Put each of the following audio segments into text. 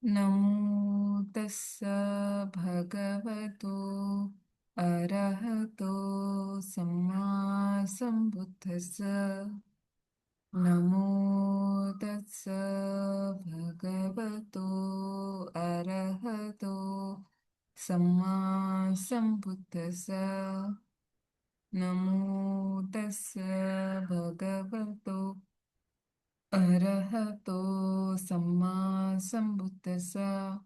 Namo tassa bhagavato arahato samma sambuddhassa. Namo tassa bhagavato arahato samma sambuddhassa. Namo tassa bhagavato arahato samma sambuddhassa.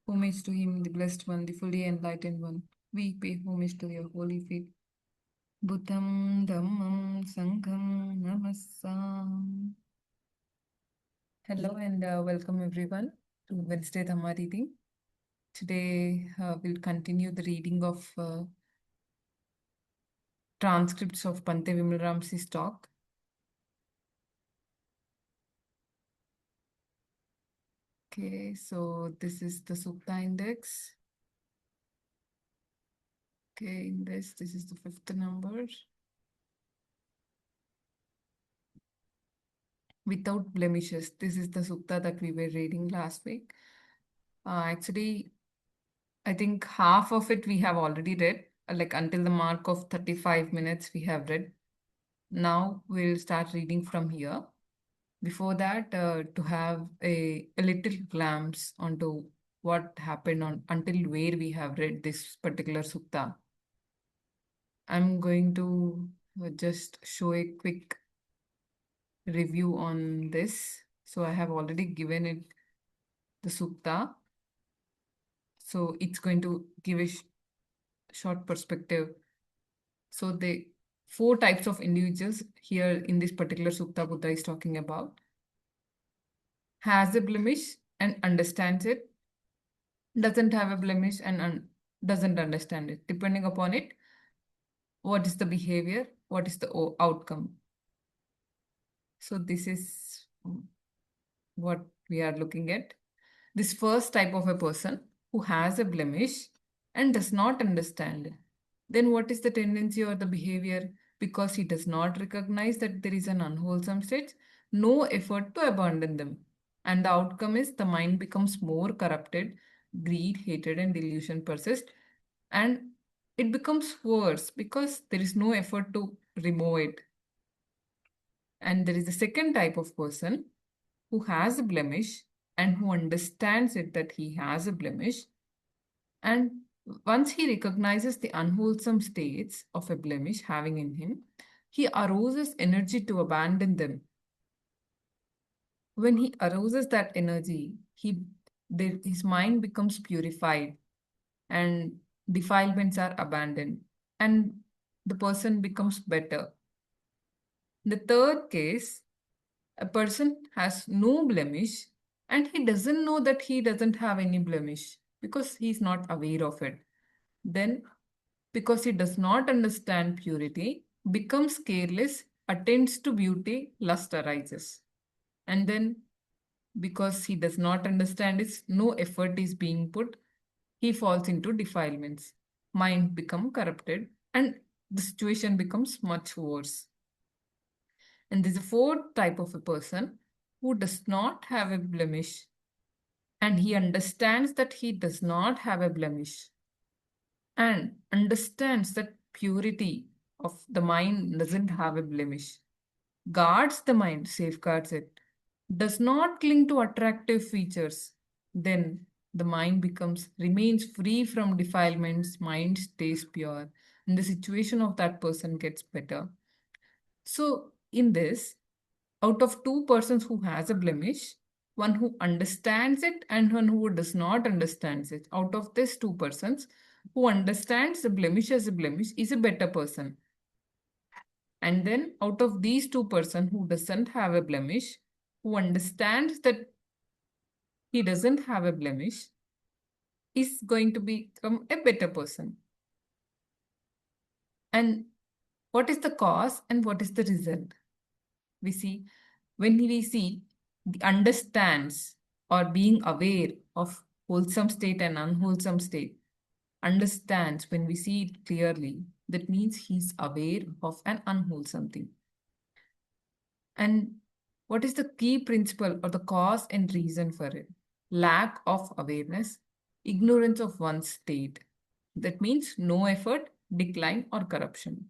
Homage to him, the blessed one, the fully enlightened one. We pay homage to your holy feet. Buddham Dhammam Sangham Namassam. Hello and welcome everyone to Wednesday Dhamma reading. Today we'll continue the reading of transcripts of Bhante Vimalaramsi's talk. Okay, so this is the Sutta index. Okay, in this is the 5th number. Without blemishes. This is the Sutta that we were reading last week. Actually, I think half of it we have already read, like until the mark of 35 minutes we have read. Now we'll start reading from here. Before that, to have a little glance onto what happened until where we have read this particular sutta. I'm going to just show a quick review on this. So I have already given it the sutta. So it's going to give a short perspective. So the 4 types of individuals here in this particular sutta Buddha is talking about: has a blemish and understands it, doesn't have a blemish and doesn't understand it. Depending upon it, what is the behavior, what is the outcome. So this is what we are looking at. This first type of a person who has a blemish and does not understand it. Then what is the tendency or the behavior? Because he does not recognize that there is an unwholesome state, no effort to abandon them. And the outcome is the mind becomes more corrupted, greed, hatred, and delusion persist. And it becomes worse because there is no effort to remove it. And there is a second type of person who has a blemish and who understands it that he has a blemish. And once he recognizes the unwholesome states of a blemish having in him, he arouses energy to abandon them. When he arouses that energy, his mind becomes purified and defilements are abandoned and the person becomes better. The third case, a person has no blemish and he doesn't know that he doesn't have any blemish because he's not aware of it. Then, because he does not understand purity, becomes careless, attends to beauty, lust arises. And then, because he does not understand it, no effort is being put, he falls into defilements. Mind become corrupted and the situation becomes much worse. And there's a fourth type of a person who does not have a blemish and he understands that he does not have a blemish and understands that purity of the mind doesn't have a blemish, guards the mind, safeguards it, does not cling to attractive features, then the mind remains free from defilements, mind stays pure, and the situation of that person gets better. So in this, out of 2 persons who has a blemish, one who understands it and one who does not understand it. Out of these 2 persons, who understands the blemish as a blemish is a better person. And then out of these 2 persons who doesn't have a blemish, who understands that he doesn't have a blemish, is going to become a better person. And what is the cause and what is the result? When we see the understands or being aware of wholesome state and unwholesome state, understands, when we see it clearly, that means he's aware of an unwholesome thing. And what is the key principle or the cause and reason for it? lack of awareness, ignorance of one's state. That means no effort, decline, or corruption.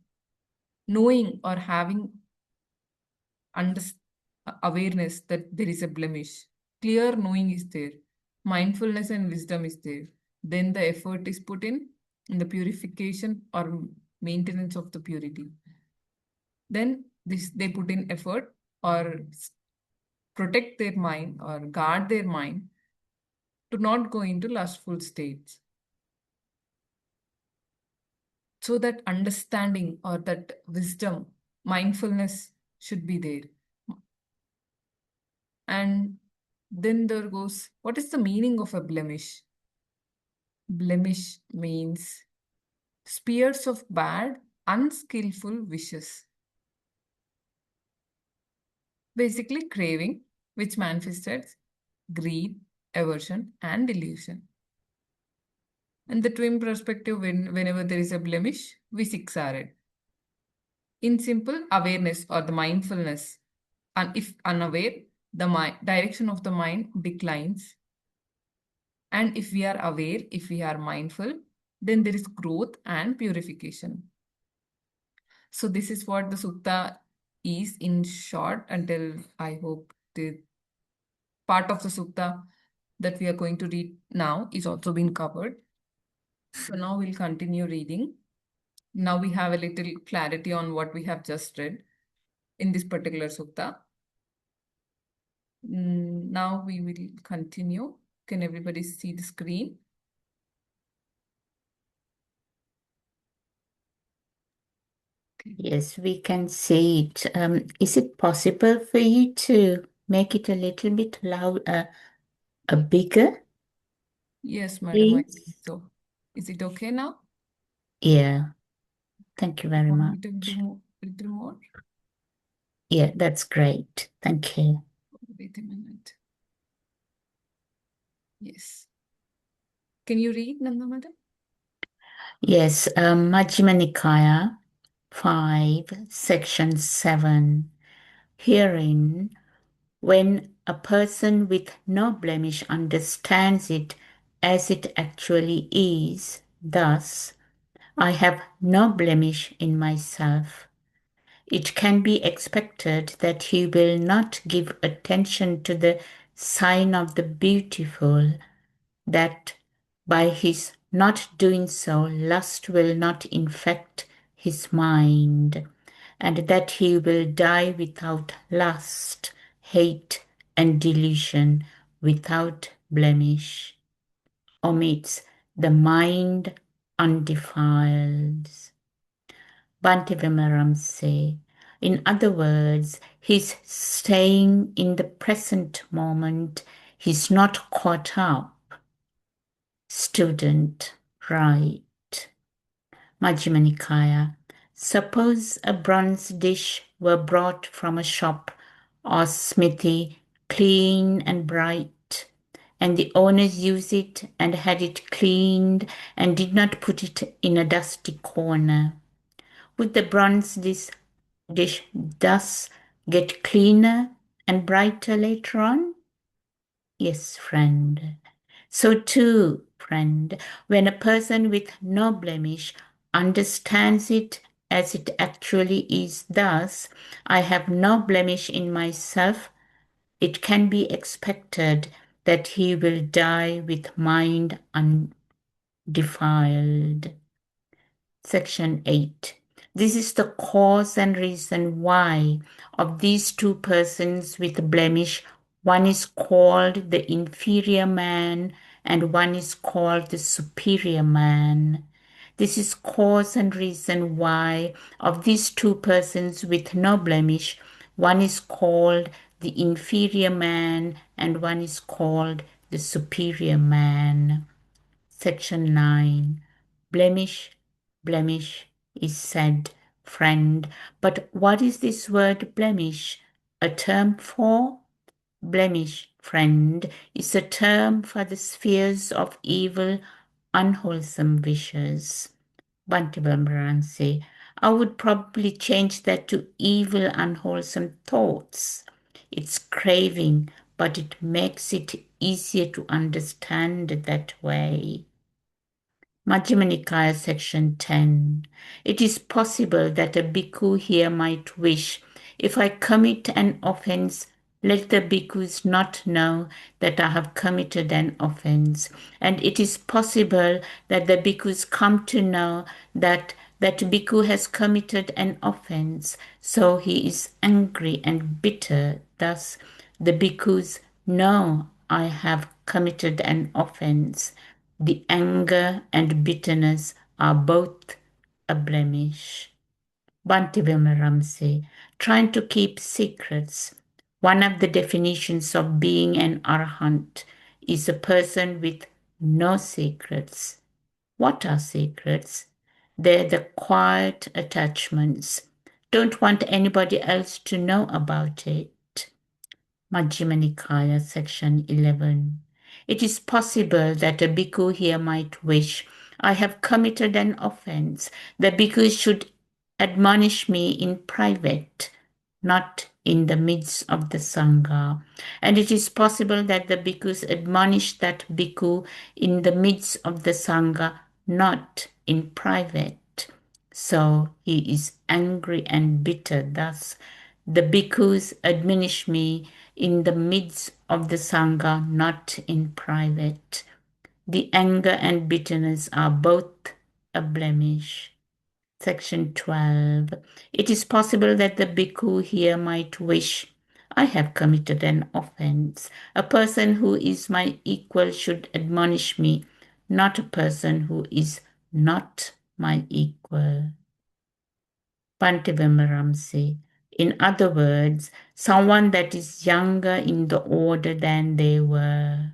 Knowing or having awareness that there is a blemish, clear knowing is there, mindfulness and wisdom is there, then the effort is put in the purification or maintenance of the purity. Then they put in effort or protect their mind or guard their mind to not go into lustful states. So that understanding or that wisdom, mindfulness should be there. And then there goes, what is the meaning of a blemish? Blemish means spears of bad, unskillful wishes. Basically, craving, which manifests greed, aversion, and delusion. And the twin perspective, whenever there is a blemish, we siksar it. In simple, awareness or the mindfulness, and if unaware, the direction of the mind declines. And if we are aware, if we are mindful, then there is growth and purification. So this is what the sutta is in short, until I hope the part of the sutta that we are going to read now is also been covered. So now we'll continue reading. Now we have a little clarity on what we have just read in this particular sutta. Now we will continue. Can everybody see the screen? Yes, we can see it. Is it possible for you to make it a little bit louder, bigger, Yes, madam, I think please? so. Is it okay now? Yeah, thank you very Want me to much. do a little more? Yeah, that's great. Thank you. Wait a minute. Yes. Can you read, Nanda madam? Yes, Majjhima Nikāya 5, Section 7. Herein, when a person with no blemish understands it as it actually is, thus, I have no blemish in myself, it can be expected that he will not give attention to the sign of the beautiful, that by his not doing so, lust will not infect his mind, and that he will die without lust, hate, and delusion, without blemish, omits the mind undefiled. Bhante Vimalaramsi. In other words, he's staying in the present moment. He's not caught up. Student, right. Majjhima Nikāya. Suppose a bronze dish were brought from a shop or smithy, clean and bright, and the owners used it and had it cleaned and did not put it in a dusty corner. Would the bronze dish thus get cleaner and brighter later on? Yes, friend. So too, friend, when a person with no blemish understands it as it actually is, thus, I have no blemish in myself, it can be expected that he will die with mind undefiled. Section 8. This is the cause and reason why of these two persons with blemish, one is called the inferior man and one is called the superior man. This is cause and reason why of these two persons with no blemish, one is called the inferior man and one is called the superior man. Section 9. Blemish, blemish is said, friend. But what is this word blemish a term for? Blemish, friend, is a term for the spheres of evil, unwholesome wishes. Bhante Vimalaramsi. I would probably change that to evil, unwholesome thoughts. It's craving, but it makes it easier to understand that way. Majjhima Nikāya section 10. It is possible that a bhikkhu here might wish, if I commit an offense, let the bhikkhus not know that I have committed an offense. And it is possible that the bhikkhus come to know that that bhikkhu has committed an offense, so he is angry and bitter. Thus, the bhikkhus know I have committed an offense. The anger and bitterness are both a blemish. Bhante Vimalaramsi, trying to keep secrets. One of the definitions of being an arahant is a person with no secrets. What are secrets? They're the quiet attachments. Don't want anybody else to know about it. Majjhima Nikāya, section 11. It is possible that a bhikkhu here might wish, I have committed an offense. The bhikkhu should admonish me in private, not in the midst of the Sangha. And it is possible that the bhikkhus admonish that bhikkhu in the midst of the Sangha, not in private. So he is angry and bitter. Thus, the bhikkhus admonish me in the midst of the Sangha, not in private. The anger and bitterness are both a blemish. Section 12. It is possible that the bhikkhu here might wish, I have committed an offense. A person who is my equal should admonish me, not a person who is not my equal. Bhante Vimalaramsi. In other words, someone that is younger in the order than they were.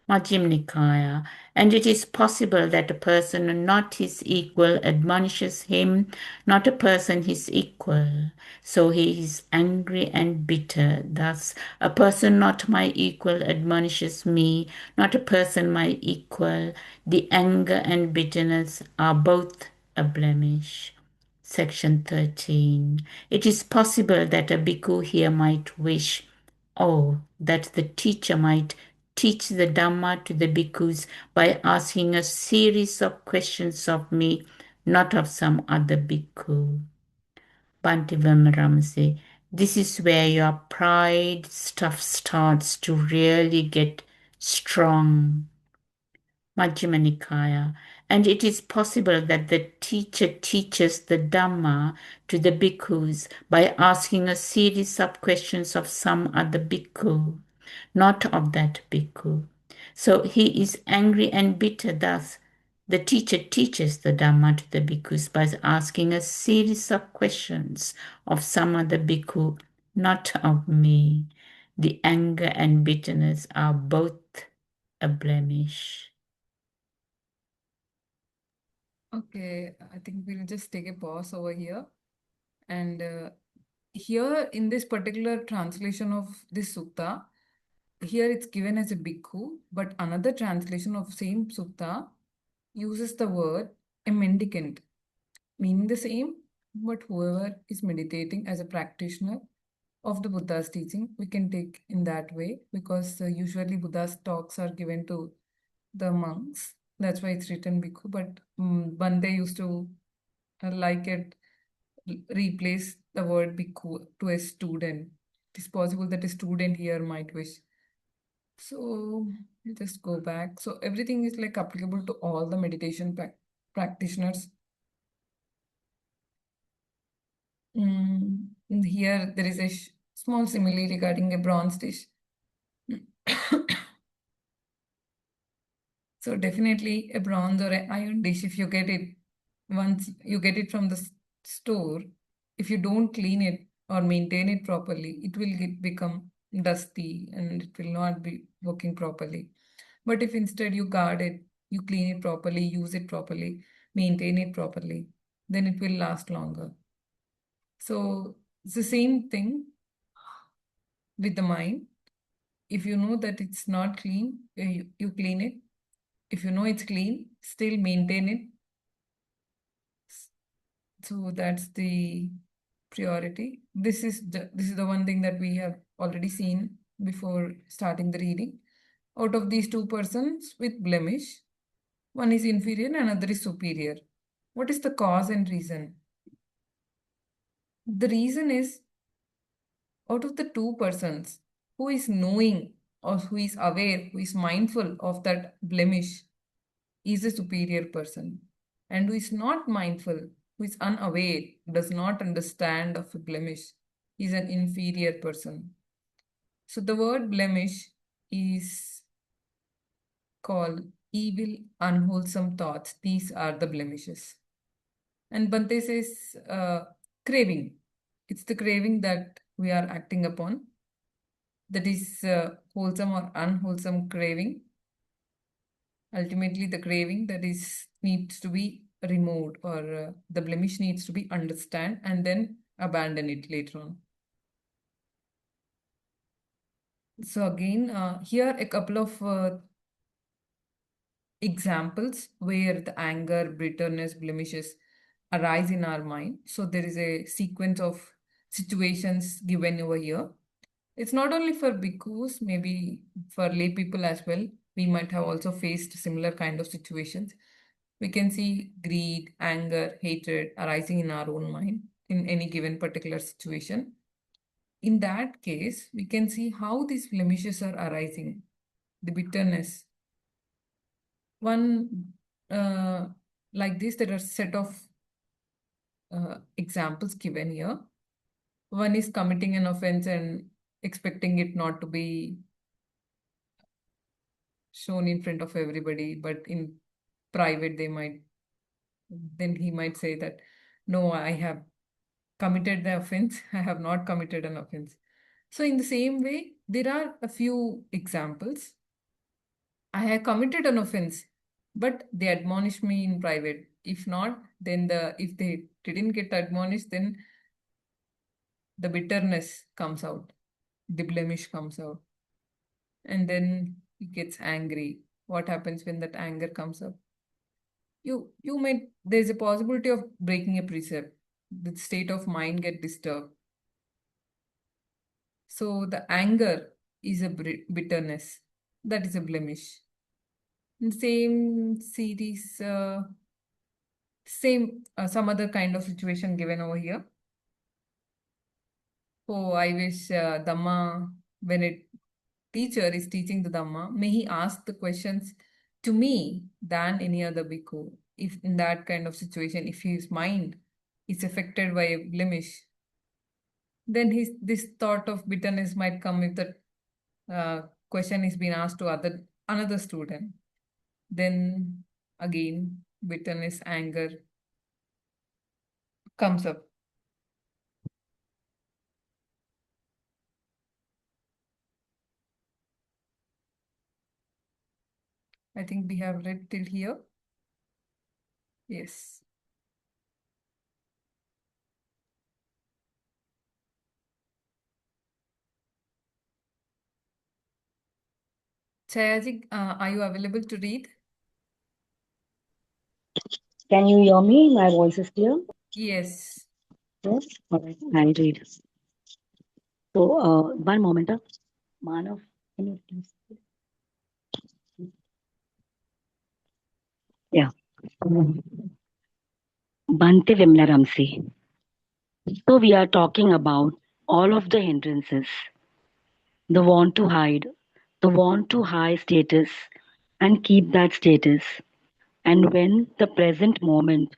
Majjhima Nikāya, and it is possible that a person not his equal admonishes him, not a person his equal. So he is angry and bitter. Thus, a person not my equal admonishes me, not a person my equal. The anger and bitterness are both a blemish. Section 13. It is possible that a bhikkhu here might wish, oh, that the teacher might teach the Dhamma to the bhikkhus by asking a series of questions of me, not of some other bhikkhu. Bhante Vimalaramsi, this is where your pride stuff starts to really get strong. Majjhima Nikāya, and it is possible that the teacher teaches the Dhamma to the bhikkhus by asking a series of questions of some other bhikkhu, not of that bhikkhu. So he is angry and bitter. Thus, the teacher teaches the Dhamma to the bhikkhus by asking a series of questions of some other bhikkhu, not of me. The anger and bitterness are both a blemish. Okay, I think we'll just take a pause over here. And here in this particular translation of this sutta, here it's given as a bhikkhu, but another translation of same sutta uses the word a mendicant, meaning the same, but whoever is meditating as a practitioner of the Buddha's teaching, we can take in that way because usually Buddha's talks are given to the monks. That's why it's written bhikkhu, but Bhante used to like it, replace the word bhikkhu to a student. It is possible that a student here might wish. So we'll just go back. So everything is like applicable to all the meditation practitioners. And here there is a small simile regarding a bronze dish. So definitely a bronze or an iron dish, if you get it, once you get it from the store, if you don't clean it or maintain it properly, it will become dusty and it will not be working properly. But if instead you guard it, you clean it properly, use it properly, maintain it properly, then it will last longer. So it's the same thing with the mind. If you know that it's not clean, you clean it. If you know it's clean, still maintain it. So that's the priority. This is the one thing that we have already seen before starting the reading. Out of these two persons with blemish, one is inferior and another is superior. What is the cause and reason? The reason is, out of the two persons, who is knowing or who is aware, who is mindful of that blemish, is a superior person. And who is not mindful, who is unaware, does not understand of a blemish, is an inferior person. So the word blemish is called evil, unwholesome thoughts. These are the blemishes. And Bhante says craving. It's the craving that we are acting upon. That is wholesome or unwholesome craving. Ultimately, the craving that is needs to be removed, or the blemish needs to be understand and then abandon it later on. So again, here a couple of examples where the anger, bitterness, blemishes arise in our mind. So there is a sequence of situations given over here. It's not only for bhikkhus, maybe for lay people as well. We might have also faced similar kind of situations. We can see greed, anger, hatred arising in our own mind in any given particular situation. In that case, we can see how these blemishes are arising. The bitterness. One like this, there are set of examples given here. One is committing an offense and expecting it not to be shown in front of everybody, but in private then he might say that, no, I have committed the offense, I have not committed an offense. So in the same way, there are a few examples. I have committed an offense, but they admonish me in private. If not, then if they didn't get admonished, then the bitterness comes out, the blemish comes out, and then he gets angry. What happens when that anger comes up? There's a possibility of breaking a precept. The state of mind get disturbed. So the anger is a bitterness. That is a blemish. In same series, some other kind of situation given over here. Oh, I wish Dhamma, when a teacher is teaching the Dhamma, may he ask the questions to me than any other bhikkhu. If in that kind of situation, if his mind is affected by a blemish, then this thought of bitterness might come if the question is being asked to another student. Then again, bitterness, anger comes up. I think we have read till here. Yes. Chayaji, are you available to read? Can you hear me? My voice is clear? Yes. Yes? All right, I'll read. So, one moment. Manav, can you please? Yeah. Bhante Vimalaramsi. So, we are talking about all of the hindrances, the want to hide, the want to high status and keep that status. And when the present moment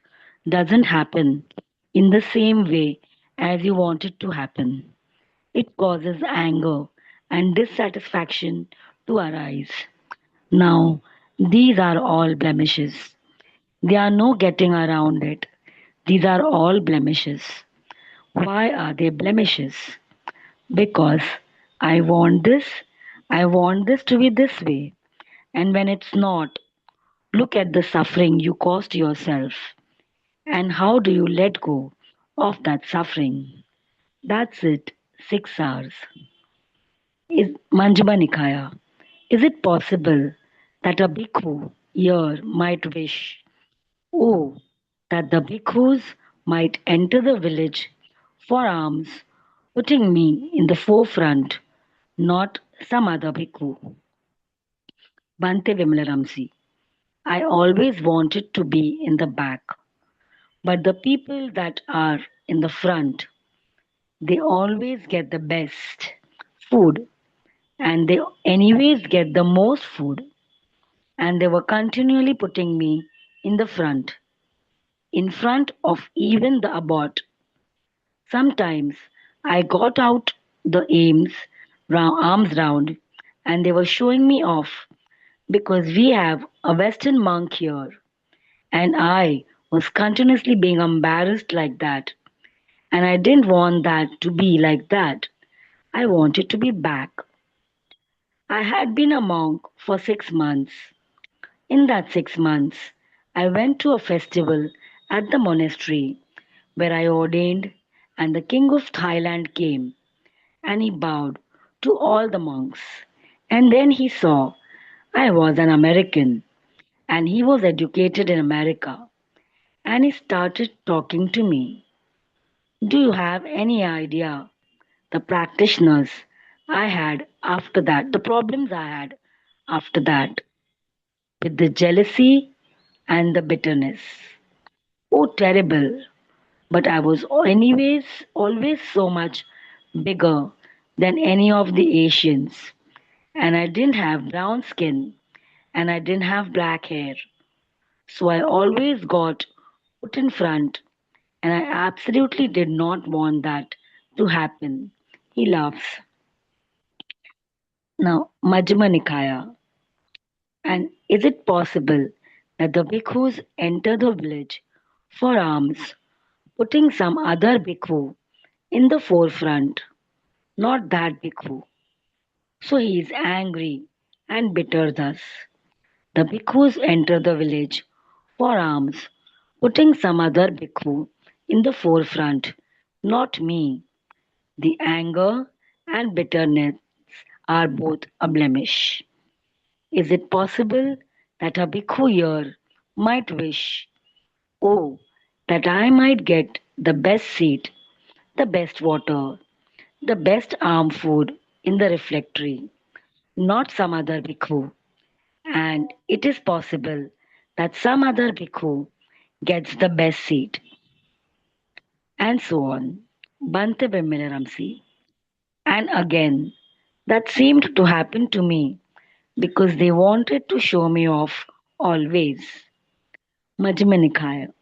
doesn't happen in the same way as you want it to happen, it causes anger and dissatisfaction to arise. Now, these are all blemishes. There are no getting around it. These are all blemishes. Why are they blemishes? Because I want this to be this way. And when it's not, look at the suffering you caused yourself. And how do you let go of that suffering? That's it, 6 hours. Is Majjhima Nikāya. Is it possible that a bhikkhu here might wish, oh, that the bhikkhus might enter the village forearms, putting me in the forefront, not some other bhikkhu. Bhante Vimalaramsi. I always wanted to be in the back, but the people that are in the front, they always get the best food and they anyways get the most food, and they were continually putting me in the front, in front of even the abbot. Sometimes I got out the arms round, and they were showing me off because we have a Western monk here, and I was continuously being embarrassed like that, and I didn't want that to be like that. I wanted to be back. I had been a monk for 6 months. In that 6 months, I went to a festival at the monastery where I ordained, and the king of Thailand came and he bowed to all the monks. And then he saw I was an American and he was educated in America, and he started talking to me. Do you have any idea the practitioners I had after that, the problems I had after that with the jealousy and the bitterness? Oh, terrible. But I was anyways always so much bigger than any of the Asians, and I didn't have brown skin and I didn't have black hair. So I always got put in front, and I absolutely did not want that to happen. He laughs. Now, Majjhima Nikāya. And is it possible that the bhikkhus enter the village for alms, putting some other bhikkhu in the forefront, not that bhikkhu? So he is angry and bitter thus. The bhikkhus enter the village for alms, putting some other bhikkhu in the forefront, not me. The anger and bitterness are both a blemish. Is it possible that a bhikkhu here might wish, oh, that I might get the best seat, the best water, the best arm food in the refectory, not some other bhikkhu? And it is possible that some other bhikkhu gets the best seat, and so on. Bhante Vimalaramsi. And again, that seemed to happen to me because they wanted to show me off always. Majjhima Nikāya.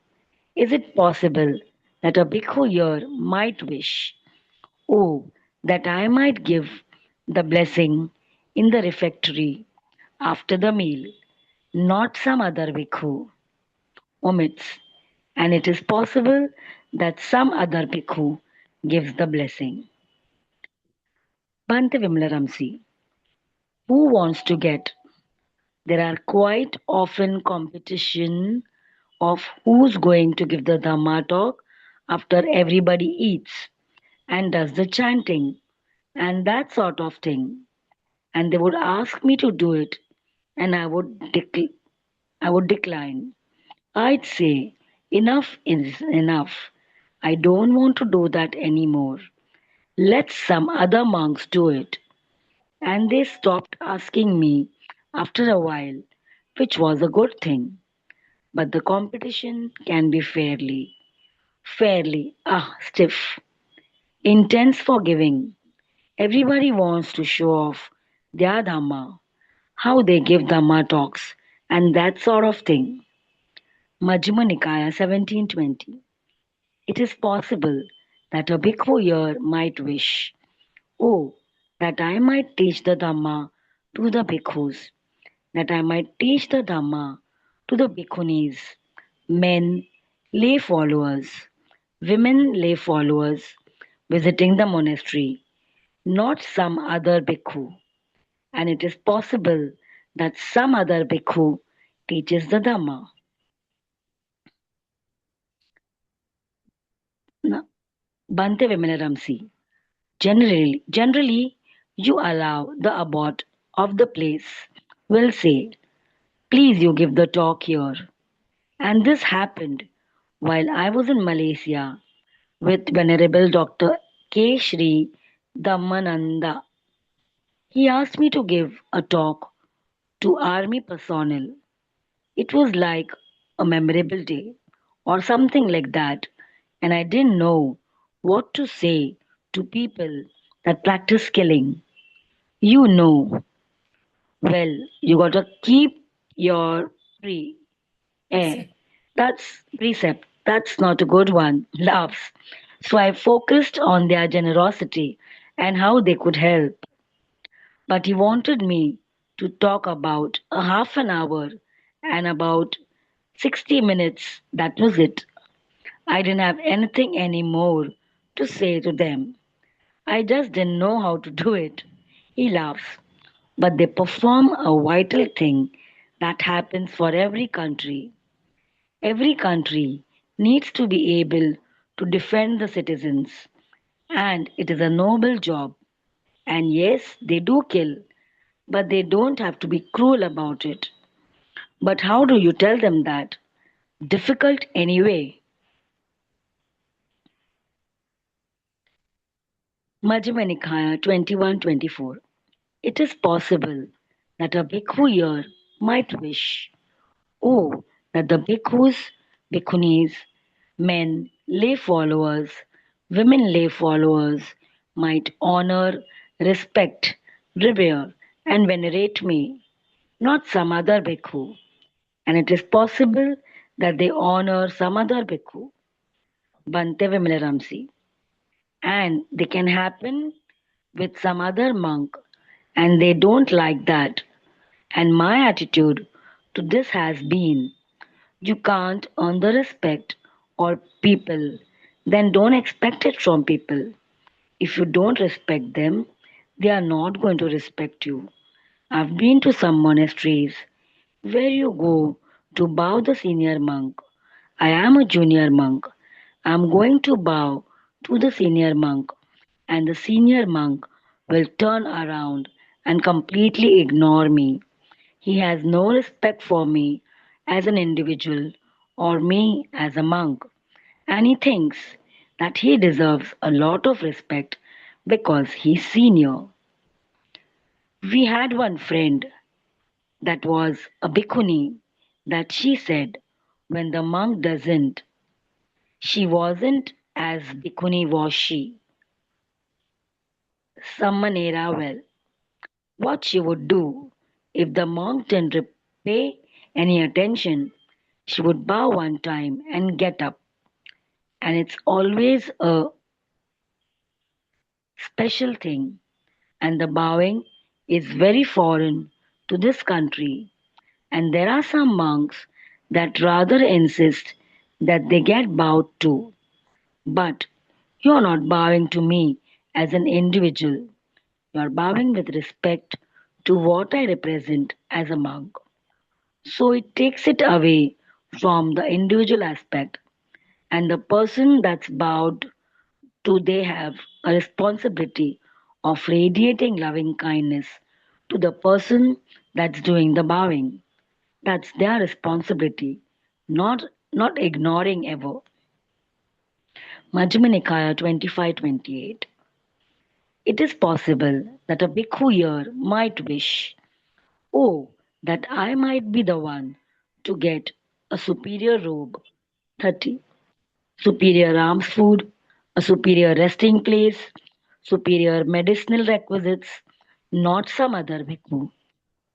Is it possible that a bhikkhu here might wish, oh, that I might give the blessing in the refectory after the meal, not some other bhikkhu? Omits. And it is possible that some other bhikkhu gives the blessing. Bhante Vimalaramsi. Who wants to get? There are quite often competition of who's going to give the Dhamma talk after everybody eats and does the chanting and that sort of thing. And they would ask me to do it, and I would decline. I'd say, enough is enough. I don't want to do that anymore. Let some other monks do it. And they stopped asking me after a while, which was a good thing. But the competition can be fairly stiff, intense forgiving. Everybody wants to show off their Dhamma, how they give Dhamma talks, and that sort of thing. Majjhima Nikāya 1720. It is possible that a bhikkhu here might wish, oh, that I might teach the Dhamma to the bhikkhus, that I might teach the Dhamma to the bhikkhunis, men, lay followers, women, lay followers visiting the monastery, not some other bhikkhu. And it is possible that some other bhikkhu teaches the Dhamma. Now, Bhante Vimalaramsi. Generally, you allow the abbot of the place will say, please you give the talk here. And this happened while I was in Malaysia. with Venerable Dr. K. Sri Dhammananda. He asked me to give a talk to army personnel. It was like a memorable day or something like that, and I didn't know what to say to people that practice killing. You know, well, you gotta keep your pre. Eh, Precept. that's precept. That's not a good one. Laughs. So I focused on their generosity and how they could help. But he wanted me to talk about a half an hour and about 60 minutes. That was it. I didn't have anything anymore to say to them. I just didn't know how to do it. He laughs. But they perform a vital thing that happens for every country. Every country needs to be able to defend the citizens, and it is a noble job. And yes, they do kill, but they don't have to be cruel about it. But how do you tell them that? Difficult anyway. Majjhima Nikāya 21:24. It is possible that a bhikkhu here might wish, oh, that the bhikkhus, bhikkhunis, men, lay followers, women lay followers might honor, respect, revere, and venerate me, not some other bhikkhu. And it is possible that they honor some other bhikkhu, Bhante Vimalaramsi, and they can happen with some other monk, and they don't like that. And my attitude to this has been, you can't earn the respect or people, then don't expect it from people. If you don't respect them, they are not going to respect you. I've been to some monasteries where you go to bow the senior monk. I am a junior monk. I'm going to bow to the senior monk, and the senior monk will turn around and completely ignore me. He has no respect for me as an individual or me as a monk, and he thinks that he deserves a lot of respect because he's senior. We had one friend that was a bhikkhuni that she said when the monk doesn't, she wasn't as bhikkhuni was she. Sammanera well, what she would do if the monk didn't pay any attention, she would bow one time and get up. And it's always a special thing. And the bowing is very foreign to this country. And there are some monks that rather insist that they get bowed to. But you're not bowing to me as an individual. You're bowing with respect to what I represent as a monk. So it takes it away from the individual aspect, and the person that's bowed to, they have a responsibility of radiating loving kindness to the person that's doing the bowing. That's their responsibility, not ignoring ever. Majjhima Nikāya 25:28. It is possible that a bhikkhu here might wish, oh, that I might be the one to get a superior robe. 30. Superior alms food, a superior resting place, superior medicinal requisites, not some other bhikkhu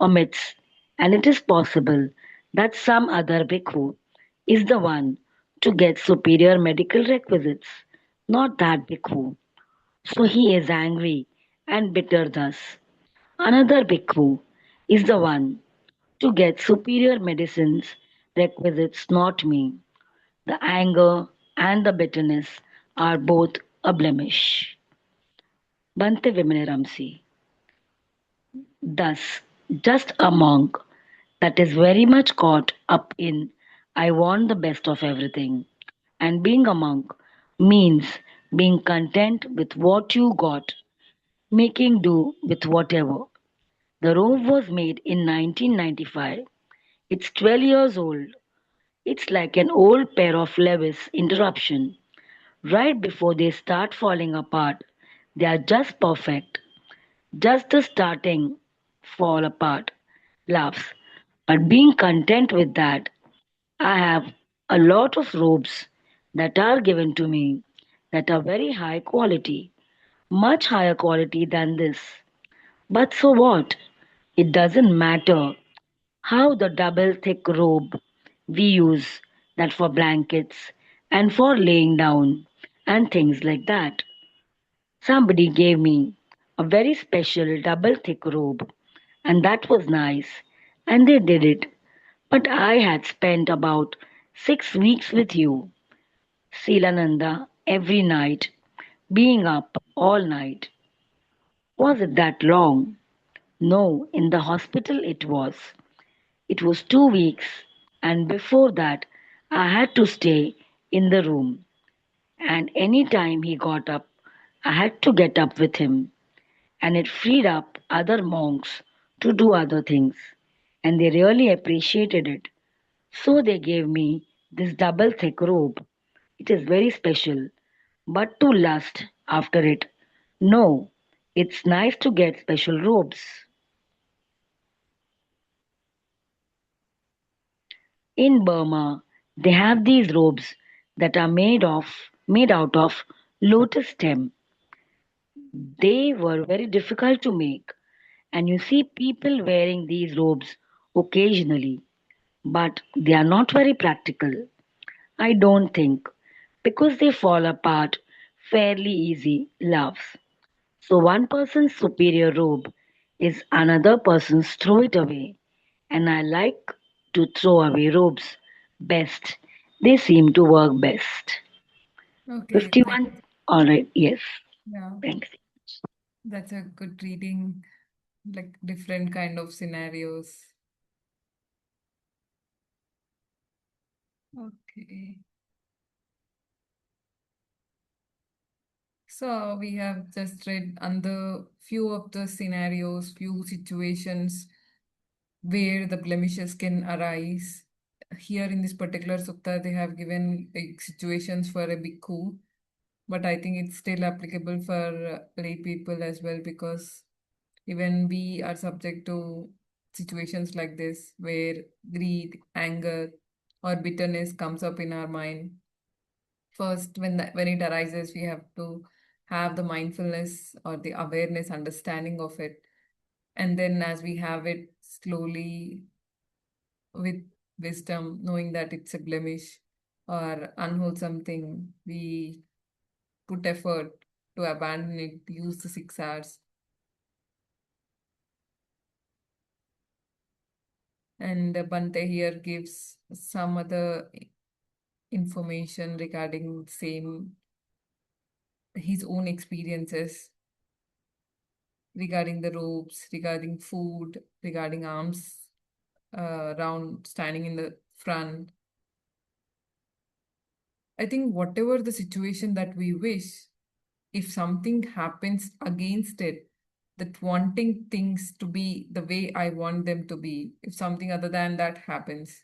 omits, and it is possible that some other bhikkhu is the one to get superior medical requisites, not that bhikkhu. So he is angry and bitter thus. Another bhikkhu is the one to get superior medicines requisites, not me. The anger and the bitterness are both a blemish. Bhante Vimalaramsi. Thus, just a monk that is very much caught up in I want the best of everything. And being a monk means being content with what you got, making do with whatever. The robe was made in 1995. It's 12 years old. It's like an old pair of Levis interruption. Right before they start falling apart, they are just perfect. Just the starting fall apart laughs. But being content with that, I have a lot of robes that are given to me that are very high quality, much higher quality than this. But so what? It doesn't matter how the double thick robe we use that for blankets and for laying down and things like that. Somebody gave me a very special double thick robe, and that was nice, and they did it. But I had spent about 6 weeks with you, Silananda, every night, being up all night. Was it that long? No, in the hospital it was. It was 2 weeks, and before that, I had to stay in the room. And any time he got up, I had to get up with him. And it freed up other monks to do other things. And they really appreciated it. So they gave me this double thick robe. It is very special. But to lust after it, no, it's nice to get special robes. In Burma, they have these robes that are made out of lotus stem. They were very difficult to make, and you see people wearing these robes occasionally, but they are not very practical. I don't think, because they fall apart fairly easy, loves. So one person's superior robe is another person's throw it away, and I like to throw away robes best. They seem to work best. Okay, thank 51. All right, yes, yeah. thanks. That's a good reading, like different kind of scenarios. Okay. So we have just read under few of the scenarios, few situations where the blemishes can arise. Here in this particular sutta, they have given like, situations for a bhikkhu, but I think it's still applicable for lay people as well because even we are subject to situations like this where greed, anger, or bitterness comes up in our mind. First, when it arises, we have to have the mindfulness or the awareness, understanding of it. And then as we have it slowly with wisdom, knowing that it's a blemish or unwholesome thing, we put effort to abandon it, use the 6 hours. And Bhante here gives some other information regarding same his own experiences regarding the ropes, regarding food, regarding arms round standing in the front. I think whatever the situation that we wish, if something happens against it, that wanting things to be the way I want them to be, if something other than that happens,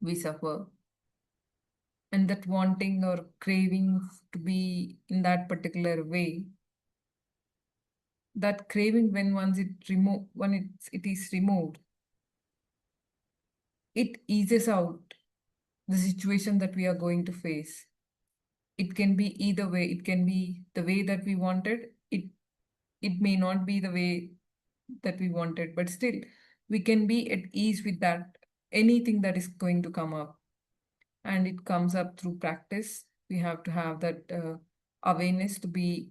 we suffer. And that wanting or craving to be in that particular way, that craving when it is removed, it eases out the situation that we are going to face. It can be either way. It can be the way that we wanted. It may not be the way that we wanted, but still we can be at ease with that anything that is going to come up. And it comes up through practice. We have to have that awareness to be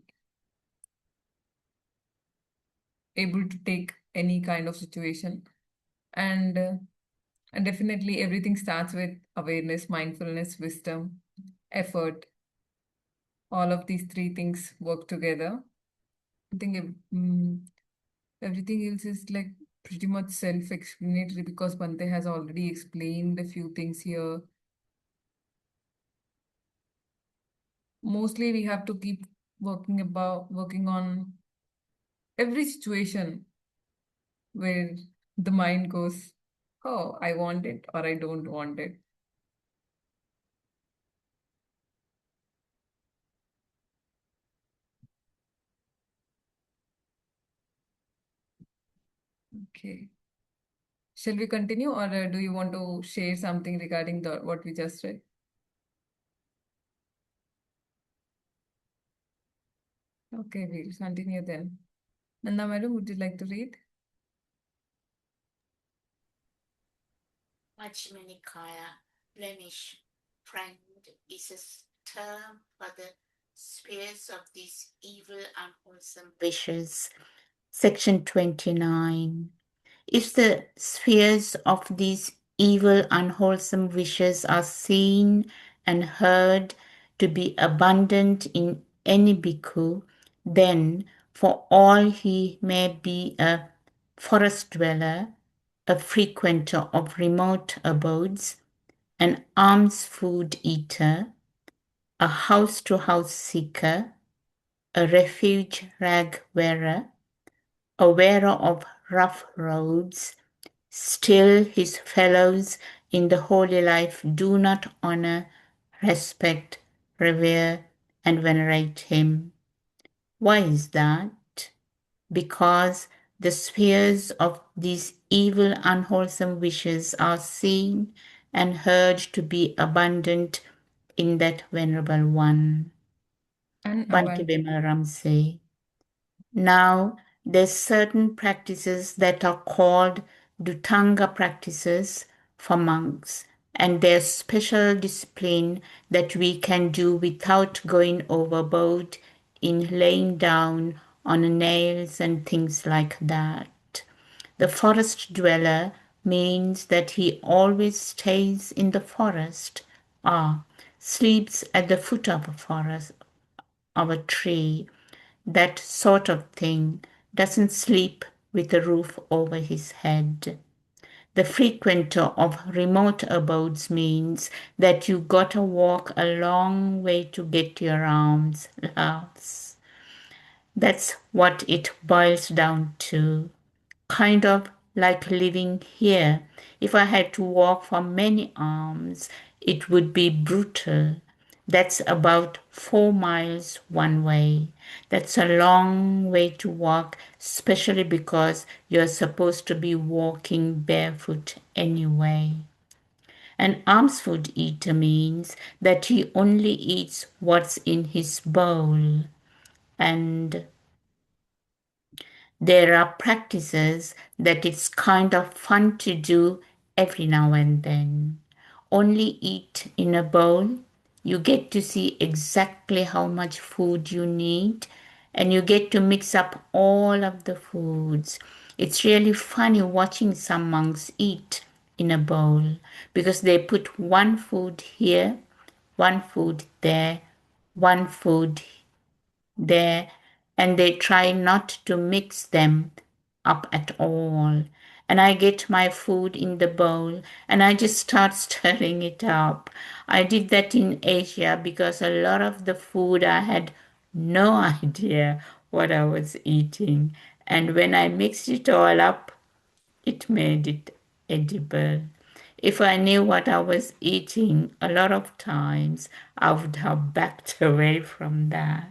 able to take any kind of situation. And definitely everything starts with awareness, mindfulness, wisdom, effort. All of these three things work together. I think everything else is like pretty much self-explanatory because Bhante has already explained a few things here. Mostly we have to keep working on every situation where the mind goes, oh, I want it or I don't want it. Okay. Shall we continue, or do you want to share something regarding what we just read? Okay, we'll continue then. Nanda madam, would you like to read? Majjhima Nikāya blemish, friend, is a term for the spheres of these evil, unwholesome wishes. Section 29. If the spheres of these evil, unwholesome wishes are seen and heard to be abundant in any bhikkhu, then for all he may be a forest dweller, a frequenter of remote abodes, an alms food eater, a house-to-house seeker, a refuge rag wearer, a wearer of rough robes, still his fellows in the holy life do not honor, respect, revere, and venerate him. Why is that? Because the spheres of these evil, unwholesome wishes are seen and heard to be abundant in that venerable one. Bhante Vimalaramsi. Now, there's certain practices that are called Dhutanga practices for monks, and there's special discipline that we can do without going overboard in laying down on nails and things like that. The forest dweller means that he always stays in the forest, sleeps at the foot of a forest, of a tree, that sort of thing, doesn't sleep with a roof over his head. The frequenter of remote abodes means that you gotta walk a long way to get to your alms house. That's what it boils down to. Kind of like living here. If I had to walk for many alms, it would be brutal. That's about 4 miles one way. That's a long way to walk, especially because you're supposed to be walking barefoot anyway. An alms food eater means that he only eats what's in his bowl. And there are practices that it's kind of fun to do every now and then. Only eat in a bowl. You get to see exactly how much food you need, and you get to mix up all of the foods. It's really funny watching some monks eat in a bowl because they put one food here, one food there, one food there, and they try not to mix them up at all. And I get my food in the bowl and I just start stirring it up. I did that in Asia because a lot of the food I had no idea what I was eating. And when I mixed it all up, it made it edible. If I knew what I was eating, a lot of times I would have backed away from that.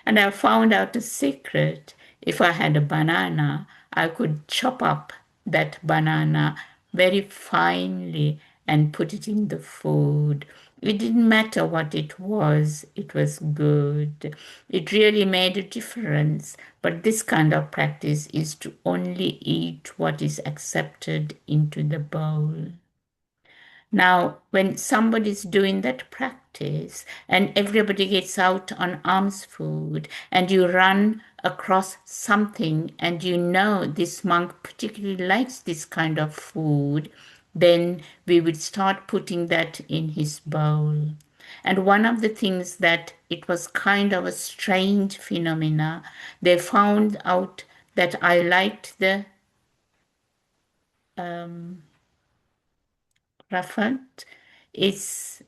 And I found out a secret. If I had a banana, I could chop up that banana very finely and put it in the food. It didn't matter what it was good. It really made a difference. But this kind of practice is to only eat what is accepted into the bowl. Now, when somebody's doing that practice and everybody gets out on alms food and you run across something and you know this monk particularly likes this kind of food, then we would start putting that in his bowl. And one of the things that it was kind of a strange phenomena, they found out that I liked the Rafat. It's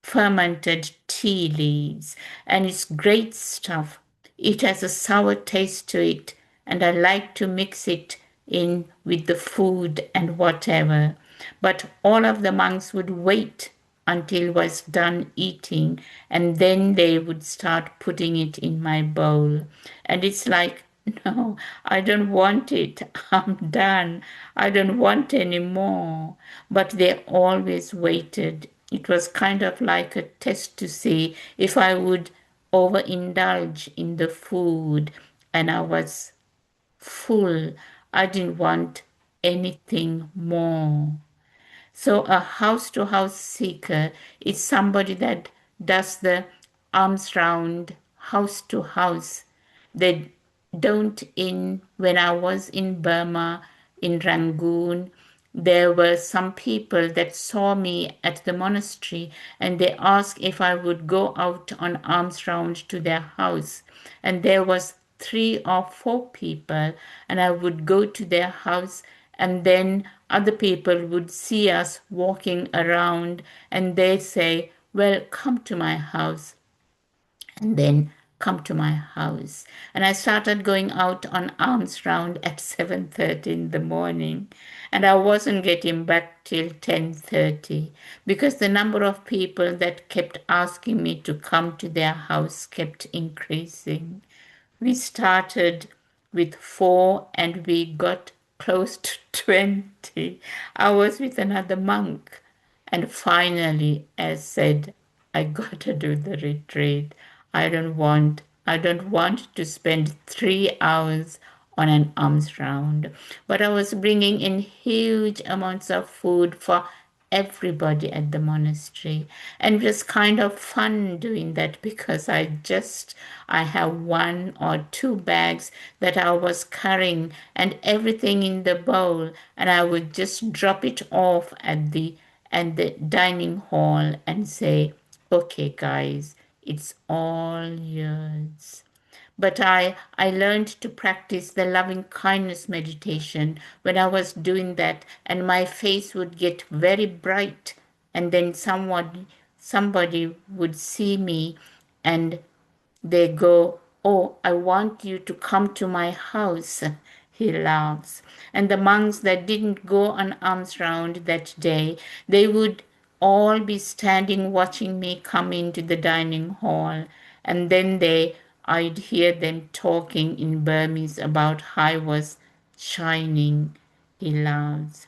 fermented tea leaves, and it's great stuff. It has a sour taste to it, and I like to mix it in with the food and whatever. But all of the monks would wait until was done eating, and then they would start putting it in my bowl. And it's like No, I don't want it. I'm done. I don't want any more. But they always waited. It was kind of like a test to see if I would overindulge in the food, and I was full. I didn't want anything more. So a house-to-house seeker is somebody that does the arms round house to house. They don't when I was in Burma, in Rangoon, there were some people that saw me at the monastery and they asked if I would go out on arms round to their house. And there was 3 or 4 people and I would go to their house and then other people would see us walking around and they say, well, come to my house, and then come to my house. And I started going out on alms round at 7:30 in the morning, and I wasn't getting back till 10:30 because the number of people that kept asking me to come to their house kept increasing. We started with 4 and we got close to 20. I was with another monk. And finally, as said, I gotta do the retreat. I don't want to spend 3 hours on an alms round. But I was bringing in huge amounts of food for everybody at the monastery. And it was kind of fun doing that because I have 1 or 2 bags that I was carrying and everything in the bowl, and I would just drop it off at the dining hall and say, okay guys, it's all yours. But I learned to practice the loving kindness meditation when I was doing that, and my face would get very bright, and then somebody would see me and they go, oh, I want you to come to my house. He laughs. And the monks that didn't go on alms round that day, they would all be standing watching me come into the dining hall. And then I'd hear them talking in Burmese about how I was shining. He laughs.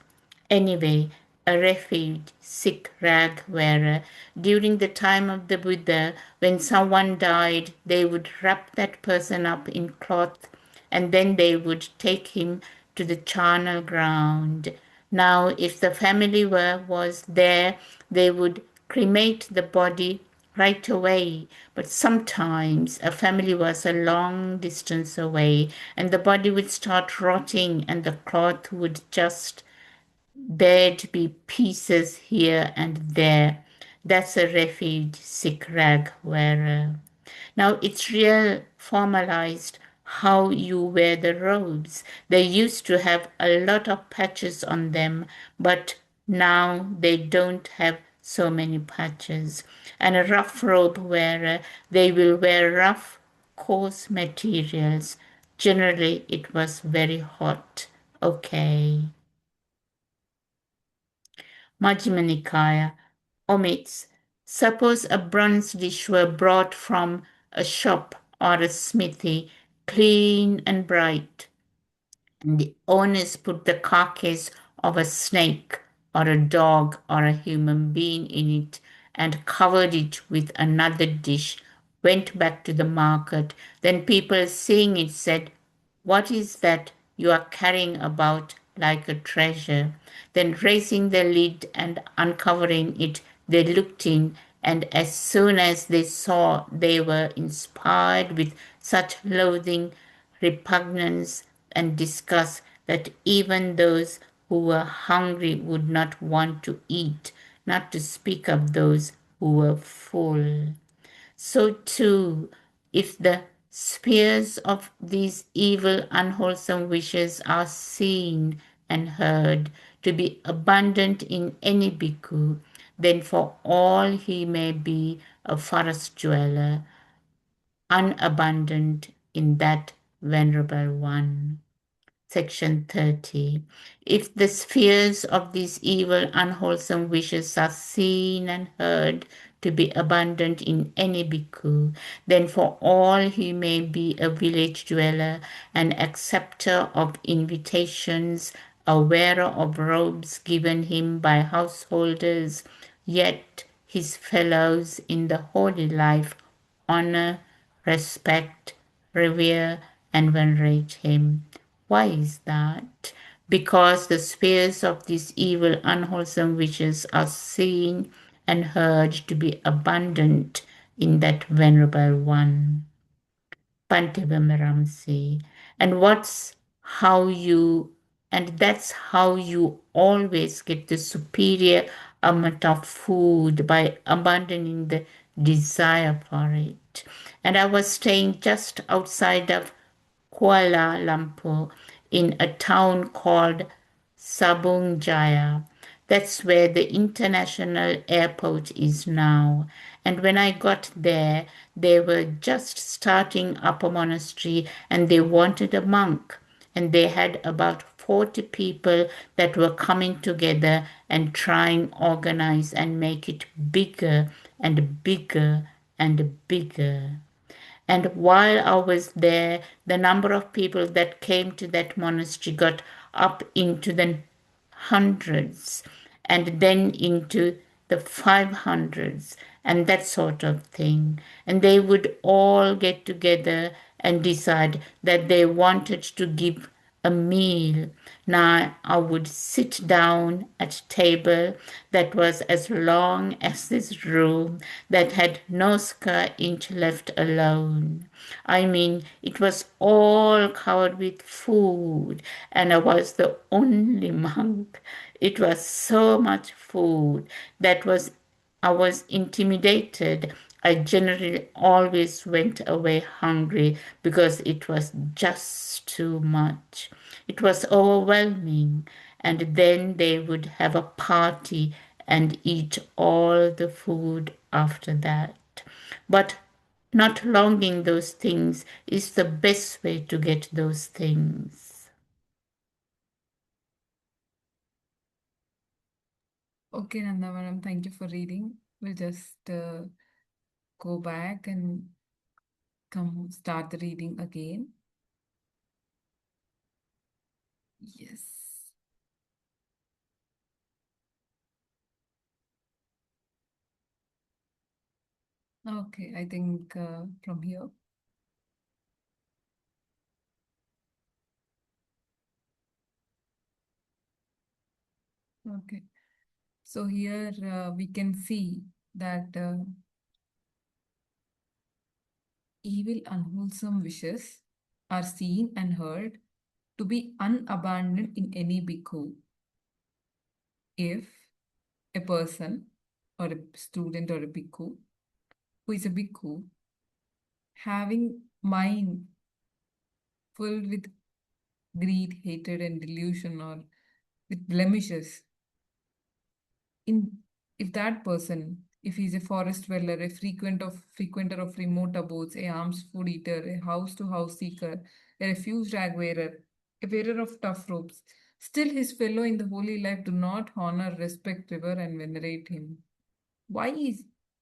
Anyway, a refugee, sick rag wearer, during the time of the Buddha, when someone died, they would wrap that person up in cloth and then they would take him to the charnel ground. Now, if the family was there, they would cremate the body right away. But sometimes a family was a long distance away and the body would start rotting and the cloth would just there'd be pieces here and there. That's a refuge sick rag wearer. Now it's real formalized how you wear the robes. They used to have a lot of patches on them, but now they don't have so many patches. And a rough robe wearer, they will wear rough, coarse materials. Generally, it was very hot. Okay. Majjhima Nikāya omits, suppose a bronze dish were brought from a shop or a smithy, clean and bright, and the owners put the carcass of a snake or a dog or a human being in it and covered it with another dish, went back to the market. Then people seeing it said, what is that you are carrying about like a treasure? Then raising the lid and uncovering it, they looked in, and as soon as they saw, they were inspired with such loathing, repugnance, and disgust that even those who were hungry would not want to eat, not to speak of those who were full. So too, if the spheres of these evil, unwholesome wishes are seen and heard to be abundant in any bhikkhu, then for all he may be a forest dweller, unabundant in that venerable one. Section 30. If the spheres of these evil, unwholesome wishes are seen and heard to be abundant in any bhikkhu, then for all he may be a village dweller, an acceptor of invitations, a wearer of robes given him by householders, yet his fellows in the holy life honor, respect, revere, and venerate him. Why is that? Because the spheres of these evil, unwholesome wishes are seen and heard to be abundant in that venerable one. Bhante Vimalaramsi. And that's how you always get the superior amount of food, by abandoning the desire for it. And I was staying just outside of Kuala Lumpur in a town called Sabung Jaya. That's where the international airport is now. And when I got there, they were just starting up a monastery and they wanted a monk. And they had about 40 people that were coming together and trying organize and make it bigger and bigger and bigger. And while I was there, the number of people that came to that monastery got up into the hundreds and then into the 500s and that sort of thing. And they would all get together and decide that they wanted to give a meal. Now I would sit down at a table that was as long as this room, that had no square inch left alone. I mean, it was all covered with food, and I was the only monk. It was so much food I was intimidated. I generally always went away hungry because it was just too much. It was overwhelming. And then they would have a party and eat all the food after that. But not longing those things is the best way to get those things. Okay, Nanda Madam, thank you for reading. We'll just go back and start the reading again. Yes. Okay, I think from here. Okay. So here we can see that evil, unwholesome wishes are seen and heard to be unabandoned in any bhikkhu. If a person or a student or a bhikkhu who is a bhikkhu having mind filled with greed, hatred, and delusion, or with blemishes, if that person, if he's a forest dweller, a frequenter of remote abodes, a alms food eater, a house-to-house seeker, a refuge rag wearer, a wearer of tough robes, still his fellow in the holy life do not honor, respect, revere, and venerate him. Why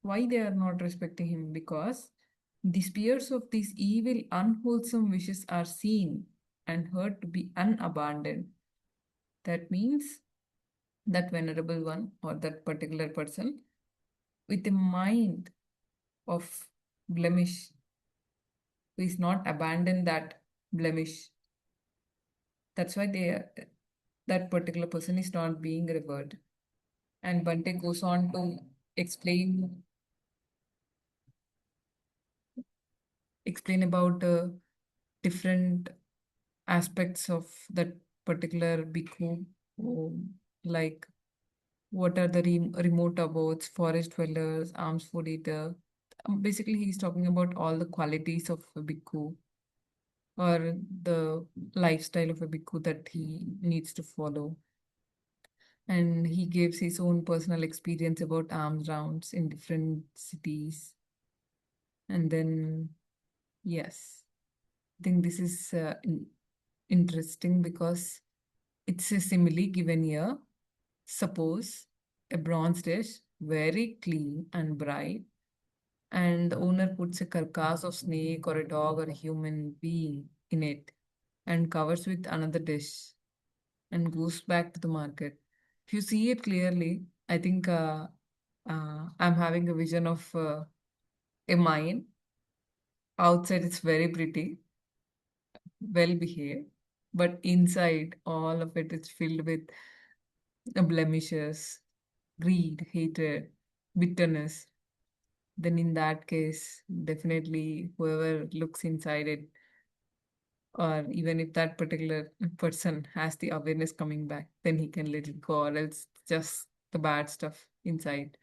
they are not respecting him? Because the spheres of these evil, unwholesome wishes are seen and heard to be unabandoned. That means that venerable one or that particular person with a mind of blemish, who is not abandoned that blemish. That's why that particular person is not being revered. And Bhante goes on to explain about different aspects of that particular bhikkhu, like what are the remote abodes, forest dwellers, alms food eater. Basically, he's talking about all the qualities of a bhikkhu or the lifestyle of a bhikkhu that he needs to follow. And he gives his own personal experience about alms rounds in different cities. And then, yes, I think this is interesting because it's a simile given here. Suppose a bronze dish very clean and bright, and the owner puts a carcass of snake or a dog or a human being in it and covers with another dish and goes back to the market. If you see it clearly, I think I'm having a vision of a mine. Outside, it's very pretty, well behaved, but inside, all of it is filled with blemishes, greed, hatred, bitterness. Then, in that case, definitely whoever looks inside it, or even if that particular person has the awareness coming back, then he can let it go, or else just the bad stuff inside.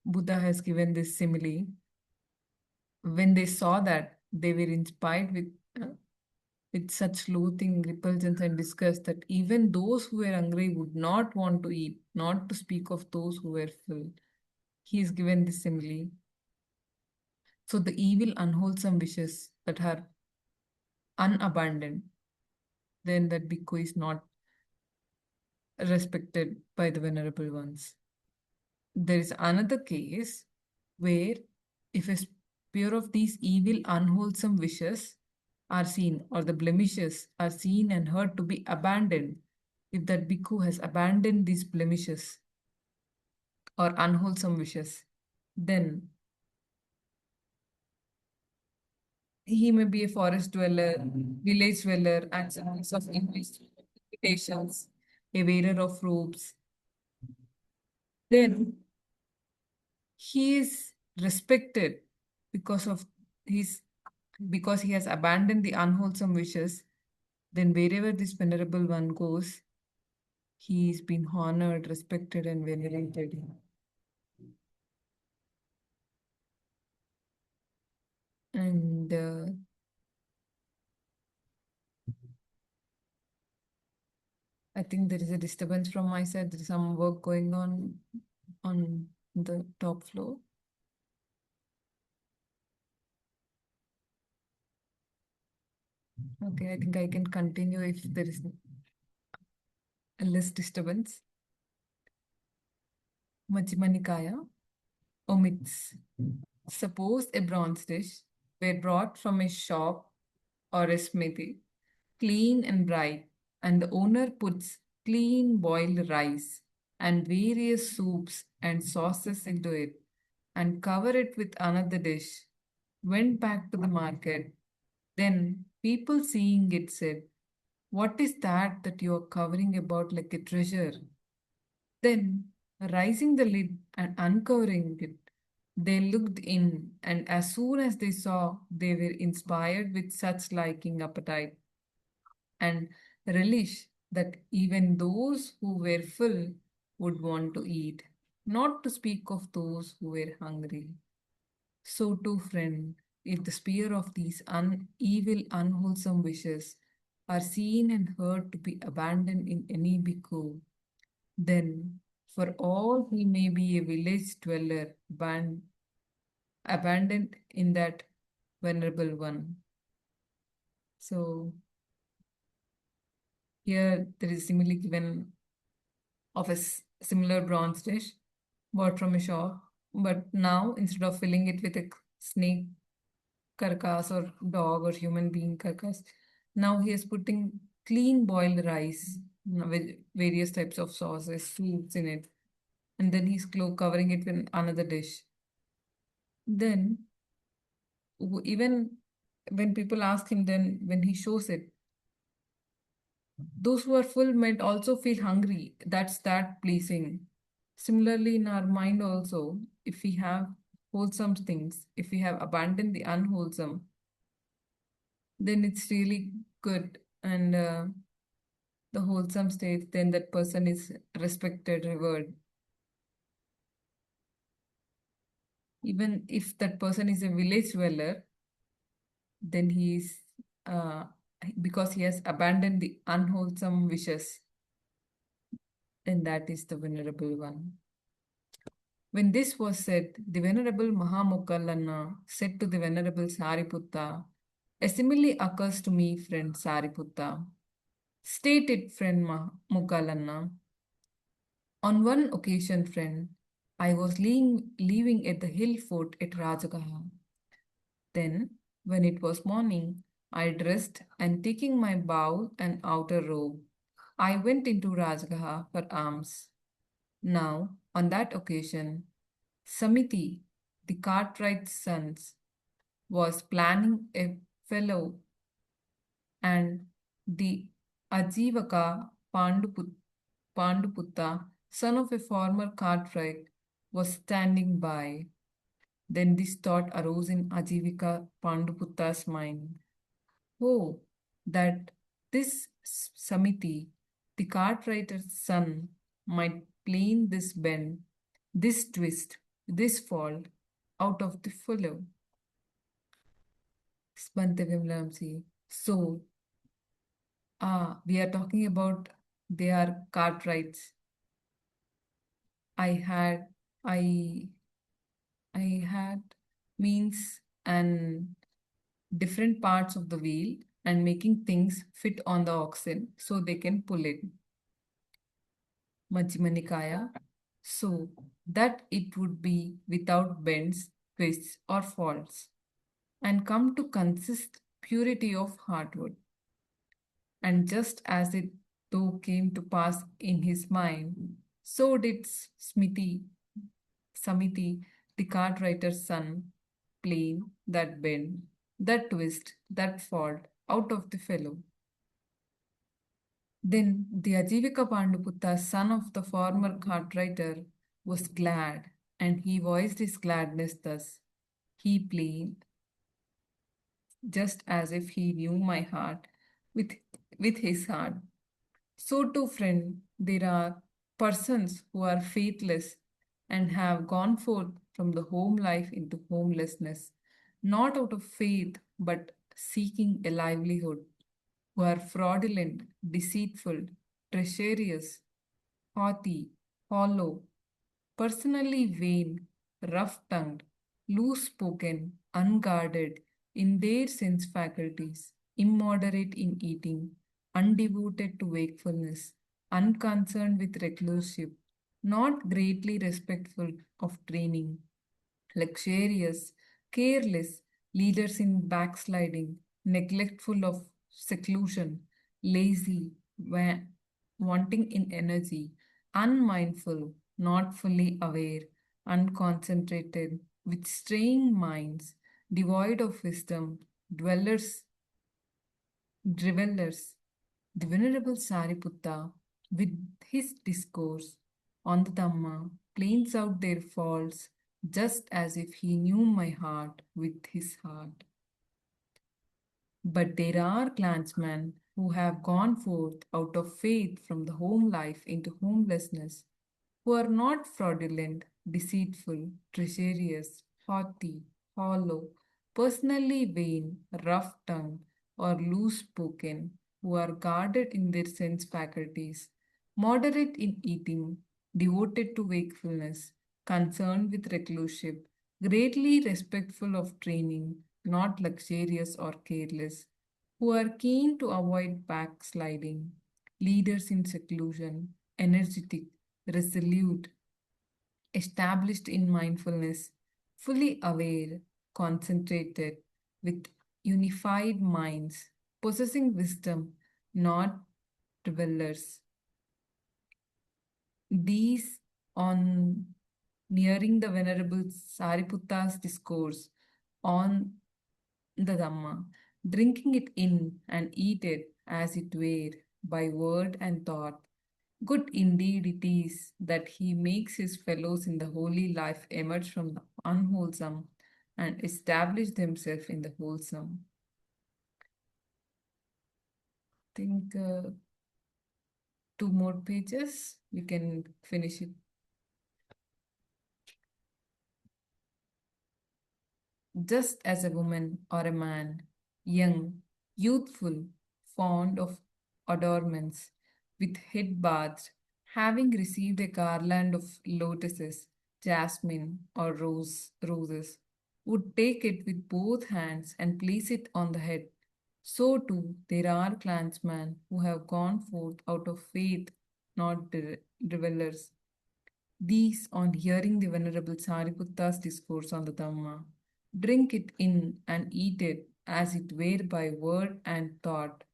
Buddha has given this simile. When they saw that, they were inspired with such loathing, repulsion, and disgust that even those who were hungry would not want to eat, not to speak of those who were full. He is given this simile. So the evil, unwholesome wishes that are unabandoned, then that bhikkhu is not respected by the venerable ones. There is another case where if a spear of these evil, unwholesome wishes are seen, or the blemishes are seen and heard to be abandoned, if that bhikkhu has abandoned these blemishes or unwholesome wishes, then he may be a forest dweller, village dweller, and servants of invitations, a wearer of robes. Then he is respected because of his because he has abandoned the unwholesome wishes. Then wherever this venerable one goes, he is being honored, respected, and venerated. And I think there is a disturbance from my side. There is some work going on the top floor. Okay, I think I can continue if there is less disturbance. Majjhima Nikāya omits. Suppose a bronze dish were brought from a shop or a smithy, clean and bright, and the owner puts clean boiled rice and various soups and sauces into it and cover it with another dish, went back to the market. Then people seeing it said, "What is that you are covering about like a treasure?" Then, raising the lid and uncovering it, they looked in, and as soon as they saw, they were inspired with such liking appetite and relish that even those who were full would want to eat, not to speak of those who were hungry. So too, friend, if the spear of these evil, unwholesome wishes are seen and heard to be abandoned in any bhikkhu, then for all he may be a village dweller, abandoned in that venerable one. So here there is simile given of a similar bronze dish bought from a shop, but now instead of filling it with a snake carcass or dog or human being carcass, now he is putting clean boiled rice with various types of sauces, soups in it, and then he's covering it with another dish. Then even when people ask him, then when he shows it, those who are full might also feel hungry. That's that pleasing. Similarly, in our mind also, if we have wholesome things, if we have abandoned the unwholesome, then it's really good. And the wholesome state, then that person is respected, revered. Even if that person is a village dweller, then he is, because he has abandoned the unwholesome wishes, then that is the venerable one. When this was said, the Venerable Mahamoggallana said to the Venerable Sariputta, "A simile occurs to me, friend Sariputta." "State it, friend Moggallana." On one occasion, friend, I was leaving at the hill fort at Rajagaha. Then, when it was morning, I dressed and taking my bow and outer robe, I went into Rajagaha for alms. Now, on that occasion, Samiti, the cartwright's son, was planning a fellow, and the Ajivaka Panduputta, son of a former cartwright, was standing by. Then this thought arose in Ajivika Panduputta's mind. Oh, that this Samiti, the cartwright's son, might plane this bend, this twist, this fault out of the fellow. Bhante Vimalaramsi. So, we are talking about they are cartwrights. I had, I, I had means and different parts of the wheel and making things fit on the oxen so they can pull it. Majjhima Nikāya. So that it would be without bends, twists, or faults, and come to consist purity of heartwood. And just as it though came to pass in his mind, so did Samiti, the cartwriter's son, plane that bend, that twist, that fault out of the fellow. Then the Ajivika Panduputta, son of the former cartwriter, was glad, and he voiced his gladness thus. He played just as if he knew my heart with, with his heart. So too, friend, there are persons who are faithless and have gone forth from the home life into homelessness, not out of faith, but seeking a livelihood, who are fraudulent, deceitful, treacherous, haughty, hollow, personally vain, rough-tongued, loose-spoken, unguarded in their sense faculties, immoderate in eating, undevoted to wakefulness, unconcerned with recluseship, not greatly respectful of training, luxurious, careless, leaders in backsliding, neglectful of seclusion, lazy, wanting in energy, unmindful, not fully aware, unconcentrated, with straying minds, devoid of wisdom, drivellers. The Venerable Sariputta, with his discourse on the Dhamma, plains out their faults just as if he knew my heart with his heart. But there are clansmen who have gone forth out of faith from the home life into homelessness, who are not fraudulent, deceitful, treacherous, haughty, hollow, personally vain, rough-tongued, or loose-spoken, who are guarded in their sense faculties, moderate in eating, devoted to wakefulness, concerned with recluseship, greatly respectful of training, not luxurious or careless, who are keen to avoid backsliding, leaders in seclusion, energetic, resolute, established in mindfulness, fully aware, concentrated, with unified minds, possessing wisdom, not dwellers. These, on nearing the Venerable Sariputta's discourse on the Dhamma, drinking it in and eat it as it were, by word and thought, good indeed it is that he makes his fellows in the holy life emerge from the unwholesome and establish themselves in the wholesome. Think 2 more pages, we can finish it. Just as a woman or a man, young, youthful, fond of adornments, with head bathed, having received a garland of lotuses, jasmine, or roses, would take it with both hands and place it on the head. So too there are clansmen who have gone forth out of faith, not revelers, These on hearing the Venerable Sariputta's discourse on the Dhamma. Drink it in and eat it as it were by word and thought.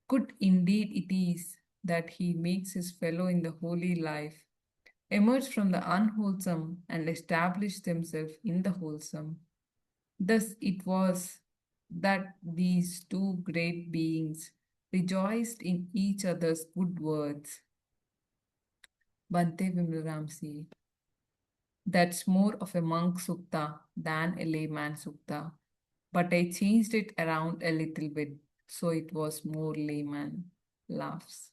Good indeed it is that he makes his fellow in the holy life emerge from the unwholesome and establish themselves in the wholesome. Thus it was that these two great beings rejoiced in each other's good words. Bhante Vimalaramsi. That's more of a monk sukta than a layman sukta, but I changed it around a little bit so it was more layman. Laughs.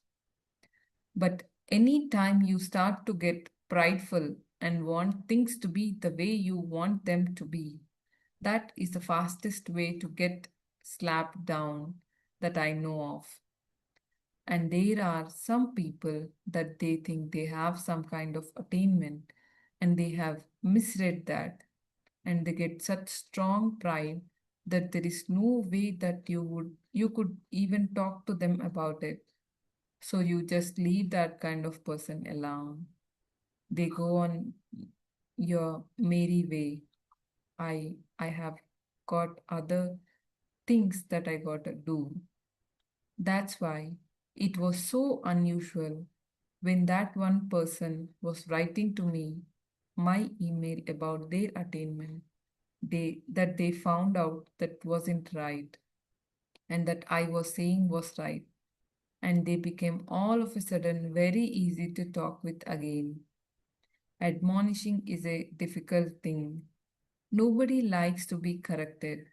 But any time you start to get prideful and want things to be the way you want them to be, that is the fastest way to get slapped down that I know of. And there are some people that they think they have some kind of attainment and they have misread that and they get such strong pride that there is no way that you could even talk to them about it. So you just leave that kind of person alone. They go on your merry way. I have got other things that I gotta do. That's why it was so unusual when that one person was writing to me my email about their attainment, that they found out that wasn't right and that I was saying was right. And they became all of a sudden very easy to talk with again. Admonishing is a difficult thing. Nobody likes to be corrected.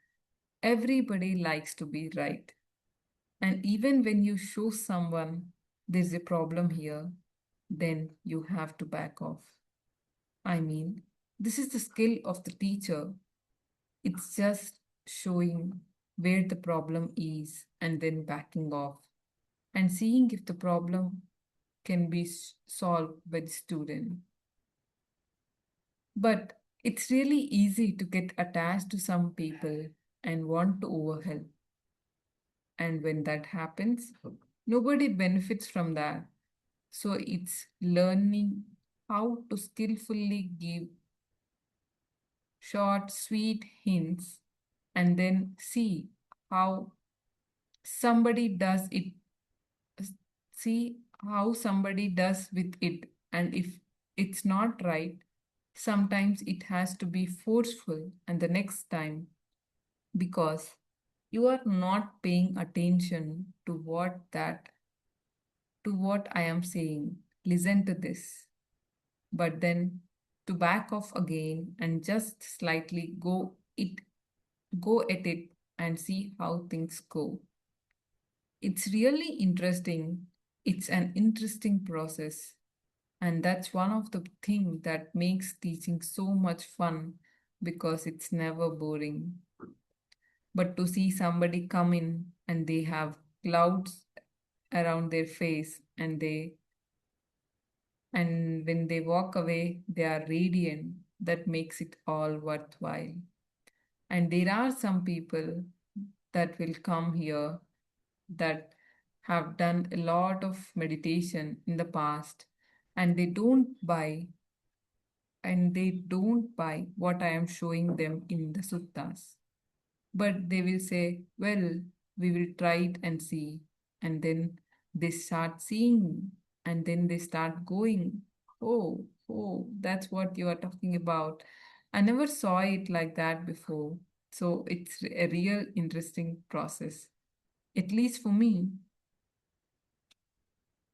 Everybody likes to be right. And even when you show someone there's a problem here, then you have to back off. I mean, this is the skill of the teacher. It's just showing where the problem is and then backing off and seeing if the problem can be solved by the student. But it's really easy to get attached to some people and want to overhelp. And when that happens, nobody benefits from that. So it's learning how to skillfully give short, sweet hints and then see how somebody does it, see how somebody does with it. And if it's not right, sometimes it has to be forceful, and the next time, because you are not paying attention to what I am saying. Listen to this. But then to back off again and just slightly go at it and see how things go. It's really interesting. It's an interesting process. And that's one of the things that makes teaching so much fun because it's never boring. But to see somebody come in and they have clouds around their face and when they walk away, they are radiant, that makes it all worthwhile. And there are some people that will come here that have done a lot of meditation in the past and they don't buy what I am showing them in the suttas. But they will say, well, we will try it and see. And then they start seeing and then they start going, oh, that's what you are talking about. I never saw it like that before. So it's a real interesting process, at least for me.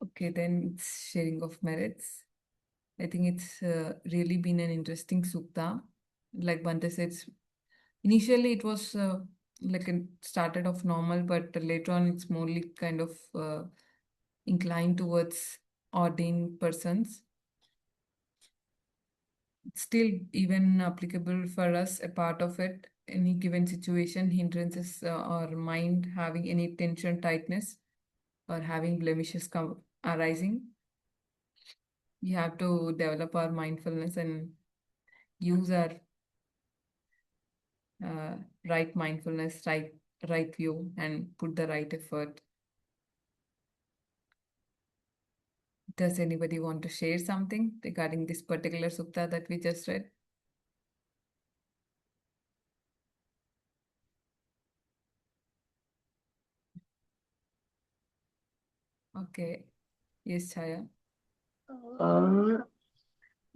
Okay, then it's sharing of merits. I think it's really been an interesting sutta. Like Bhante said, initially it was like it started off normal, but later on it's more kind of inclined towards ordained persons. Still even applicable for us, a part of it, any given situation, hindrances or mind having any tension, tightness, or having blemishes arising. We have to develop our mindfulness and use our uh, right mindfulness, right view, and put the right effort. Does anybody want to share something regarding this particular sutta that we just read? Okay. Yes, Chaya. Um,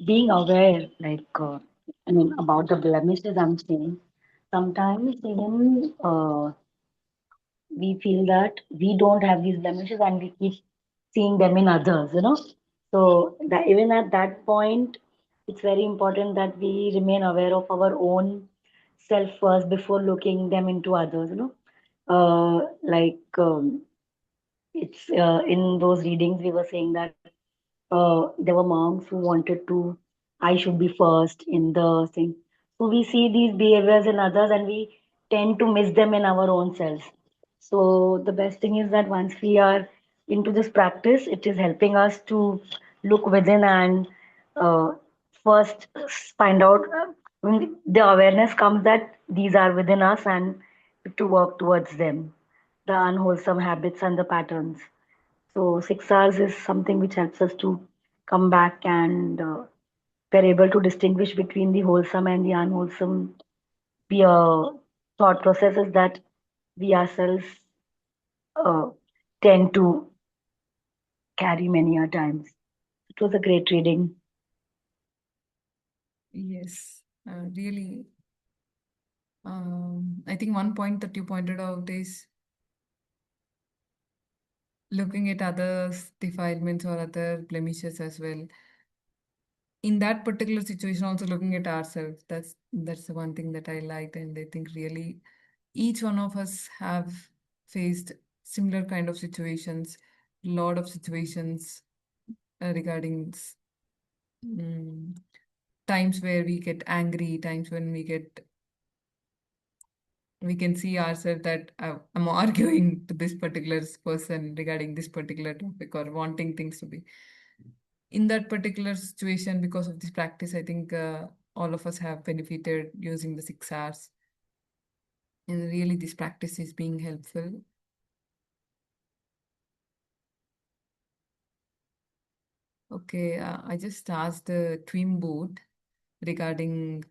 Being aware, about the blemishes, I'm saying, sometimes even we feel that we don't have these blemishes and we keep seeing them in others, So that even at that point, it's very important that we remain aware of our own self first before looking them into others. Like it's in those readings we were saying that there were monks who wanted to, I should be first in the thing. So we see these behaviors in others and we tend to miss them in our own selves. So the best thing is that once we are into this practice, it is helping us to look within and uh, first find out when the awareness comes that these are within us and to work towards them, the unwholesome habits and the patterns. So 6 hours is something which helps us to come back and we're able to distinguish between the wholesome and the unwholesome thought processes that we ourselves uh, tend to carry many a times. It was a great reading. Yes, really. I think one point that you pointed out is looking at others' defilements or other blemishes as well. In that particular situation, also looking at ourselves. That's the one thing that I liked, and I think really each one of us have faced similar kind of situations, lot of situations regarding times where we get angry, times when we can see ourselves that I'm arguing to this particular person regarding this particular topic or wanting things to be in that particular situation. Because of this practice, I think all of us have benefited using the 6 hours, and really this practice is being helpful. Okay, I just asked the twin boot regarding,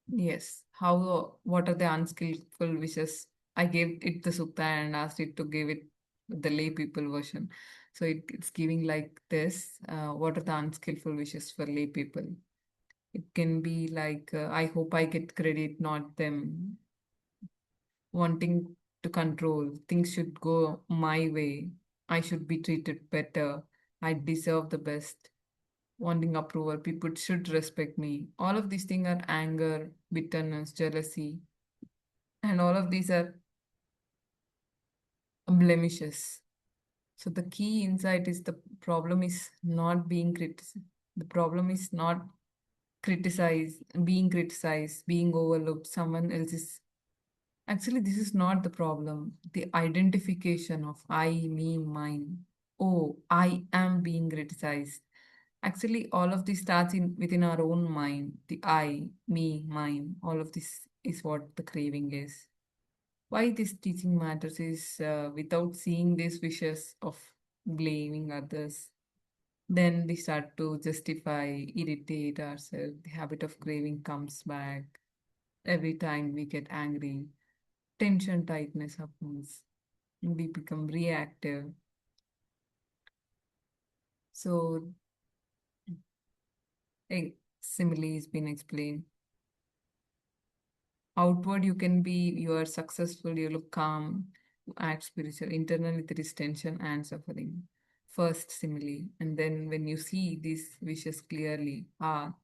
yes, what are the unskillful wishes? I gave it the sutta and asked it to give it the lay people version. So it's giving like this. What are the unskillful wishes for lay people? It can be like, I hope I get credit, not them. Wanting to control. Things should go my way. I should be treated better. I deserve the best. Wanting approval. People should respect me. All of these things are anger, bitterness, jealousy, and all of these are blemishes. So the key insight is the problem is not being criticized. The problem is not being criticized, being overlooked, someone else's. Actually, this is not the problem. The identification of I, me, mine. Oh, I am being criticized. Actually, all of this starts within our own mind. The I, me, mine. All of this is what the craving is. Why this teaching matters is without seeing these wishes of blaming others, then we start to justify, irritate ourselves. The habit of craving comes back every time we get angry. Tension tightness happens. We become reactive. So, a simile has been explained. Outward, you are successful, you look calm, you act spiritual. Internally, there is tension and suffering. First simile. And then when you see these wishes clearly,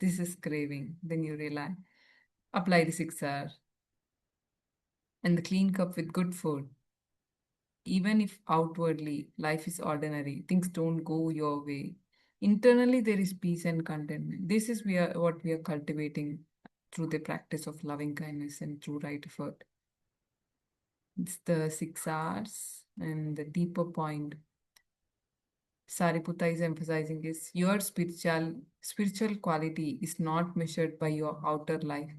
this is craving, then you realize, apply the 6 hour and the clean cup with good food. Even if outwardly life is ordinary, things don't go your way. Internally, there is peace and contentment. This is what we are cultivating through the practice of loving kindness and through right effort. It's the 6 hours, and the deeper point Sariputta is emphasizing is your spiritual quality is not measured by your outer life,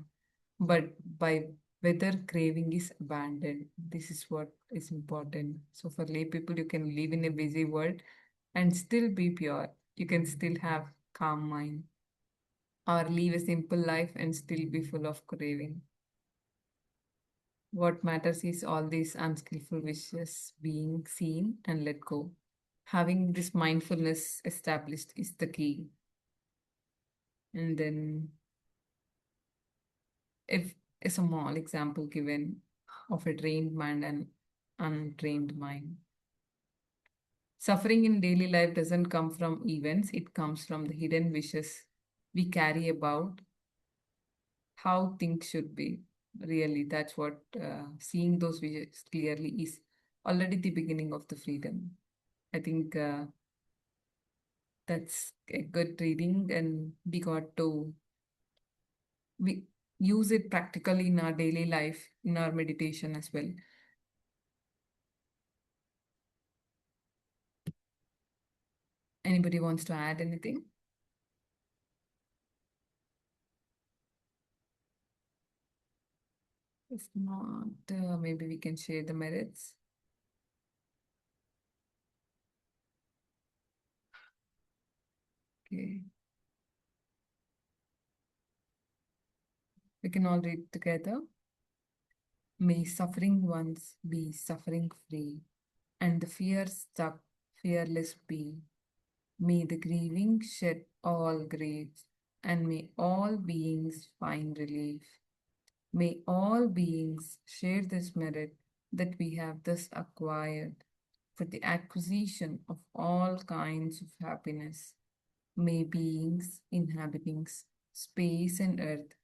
but by whether craving is abandoned. This is what is important. So for lay people, you can live in a busy world and still be pure. You can still have calm mind, or live a simple life and still be full of craving. What matters is all these unskillful wishes being seen and let go. Having this mindfulness established is the key. And then, if a small example given of a trained mind and untrained mind. Suffering in daily life doesn't come from events, it comes from the hidden wishes we carry about how things should be. Really, that's what seeing those wishes clearly is already the beginning of the freedom. I think that's a good reading, and we use it practically in our daily life, in our meditation as well. Anybody wants to add anything? If not, maybe we can share the merits. Okay. We can all read together. May suffering ones be suffering free, and the fear stuck fearless be. May the grieving shed all griefs, and may all beings find relief. May all beings share this merit that we have thus acquired for the acquisition of all kinds of happiness. May beings inhabiting space and earth,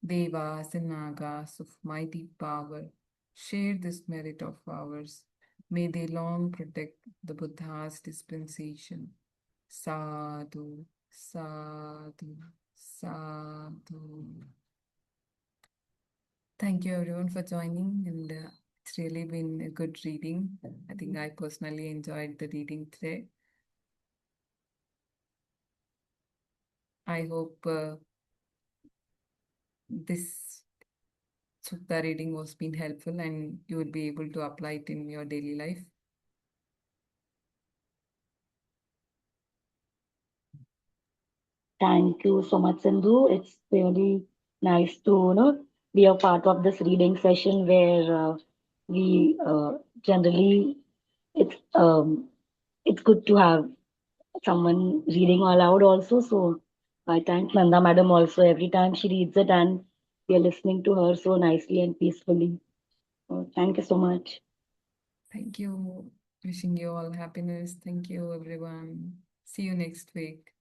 Devas and Nagas of mighty power, share this merit of ours. May they long protect the Buddha's dispensation. Sadhu, sadhu, sadhu. Thank you everyone for joining, and it's really been a good reading. I think I personally enjoyed the reading today. I hope this sutta reading was been helpful and you will be able to apply it in your daily life. Thank you so much, Sindhu. It's really nice to be a part of this reading session where we generally it's good to have someone reading aloud also. So I thank Nanda Madam also every time she reads it, and we are listening to her so nicely and peacefully. So thank you so much. Thank you. Wishing you all happiness. Thank you, everyone. See you next week.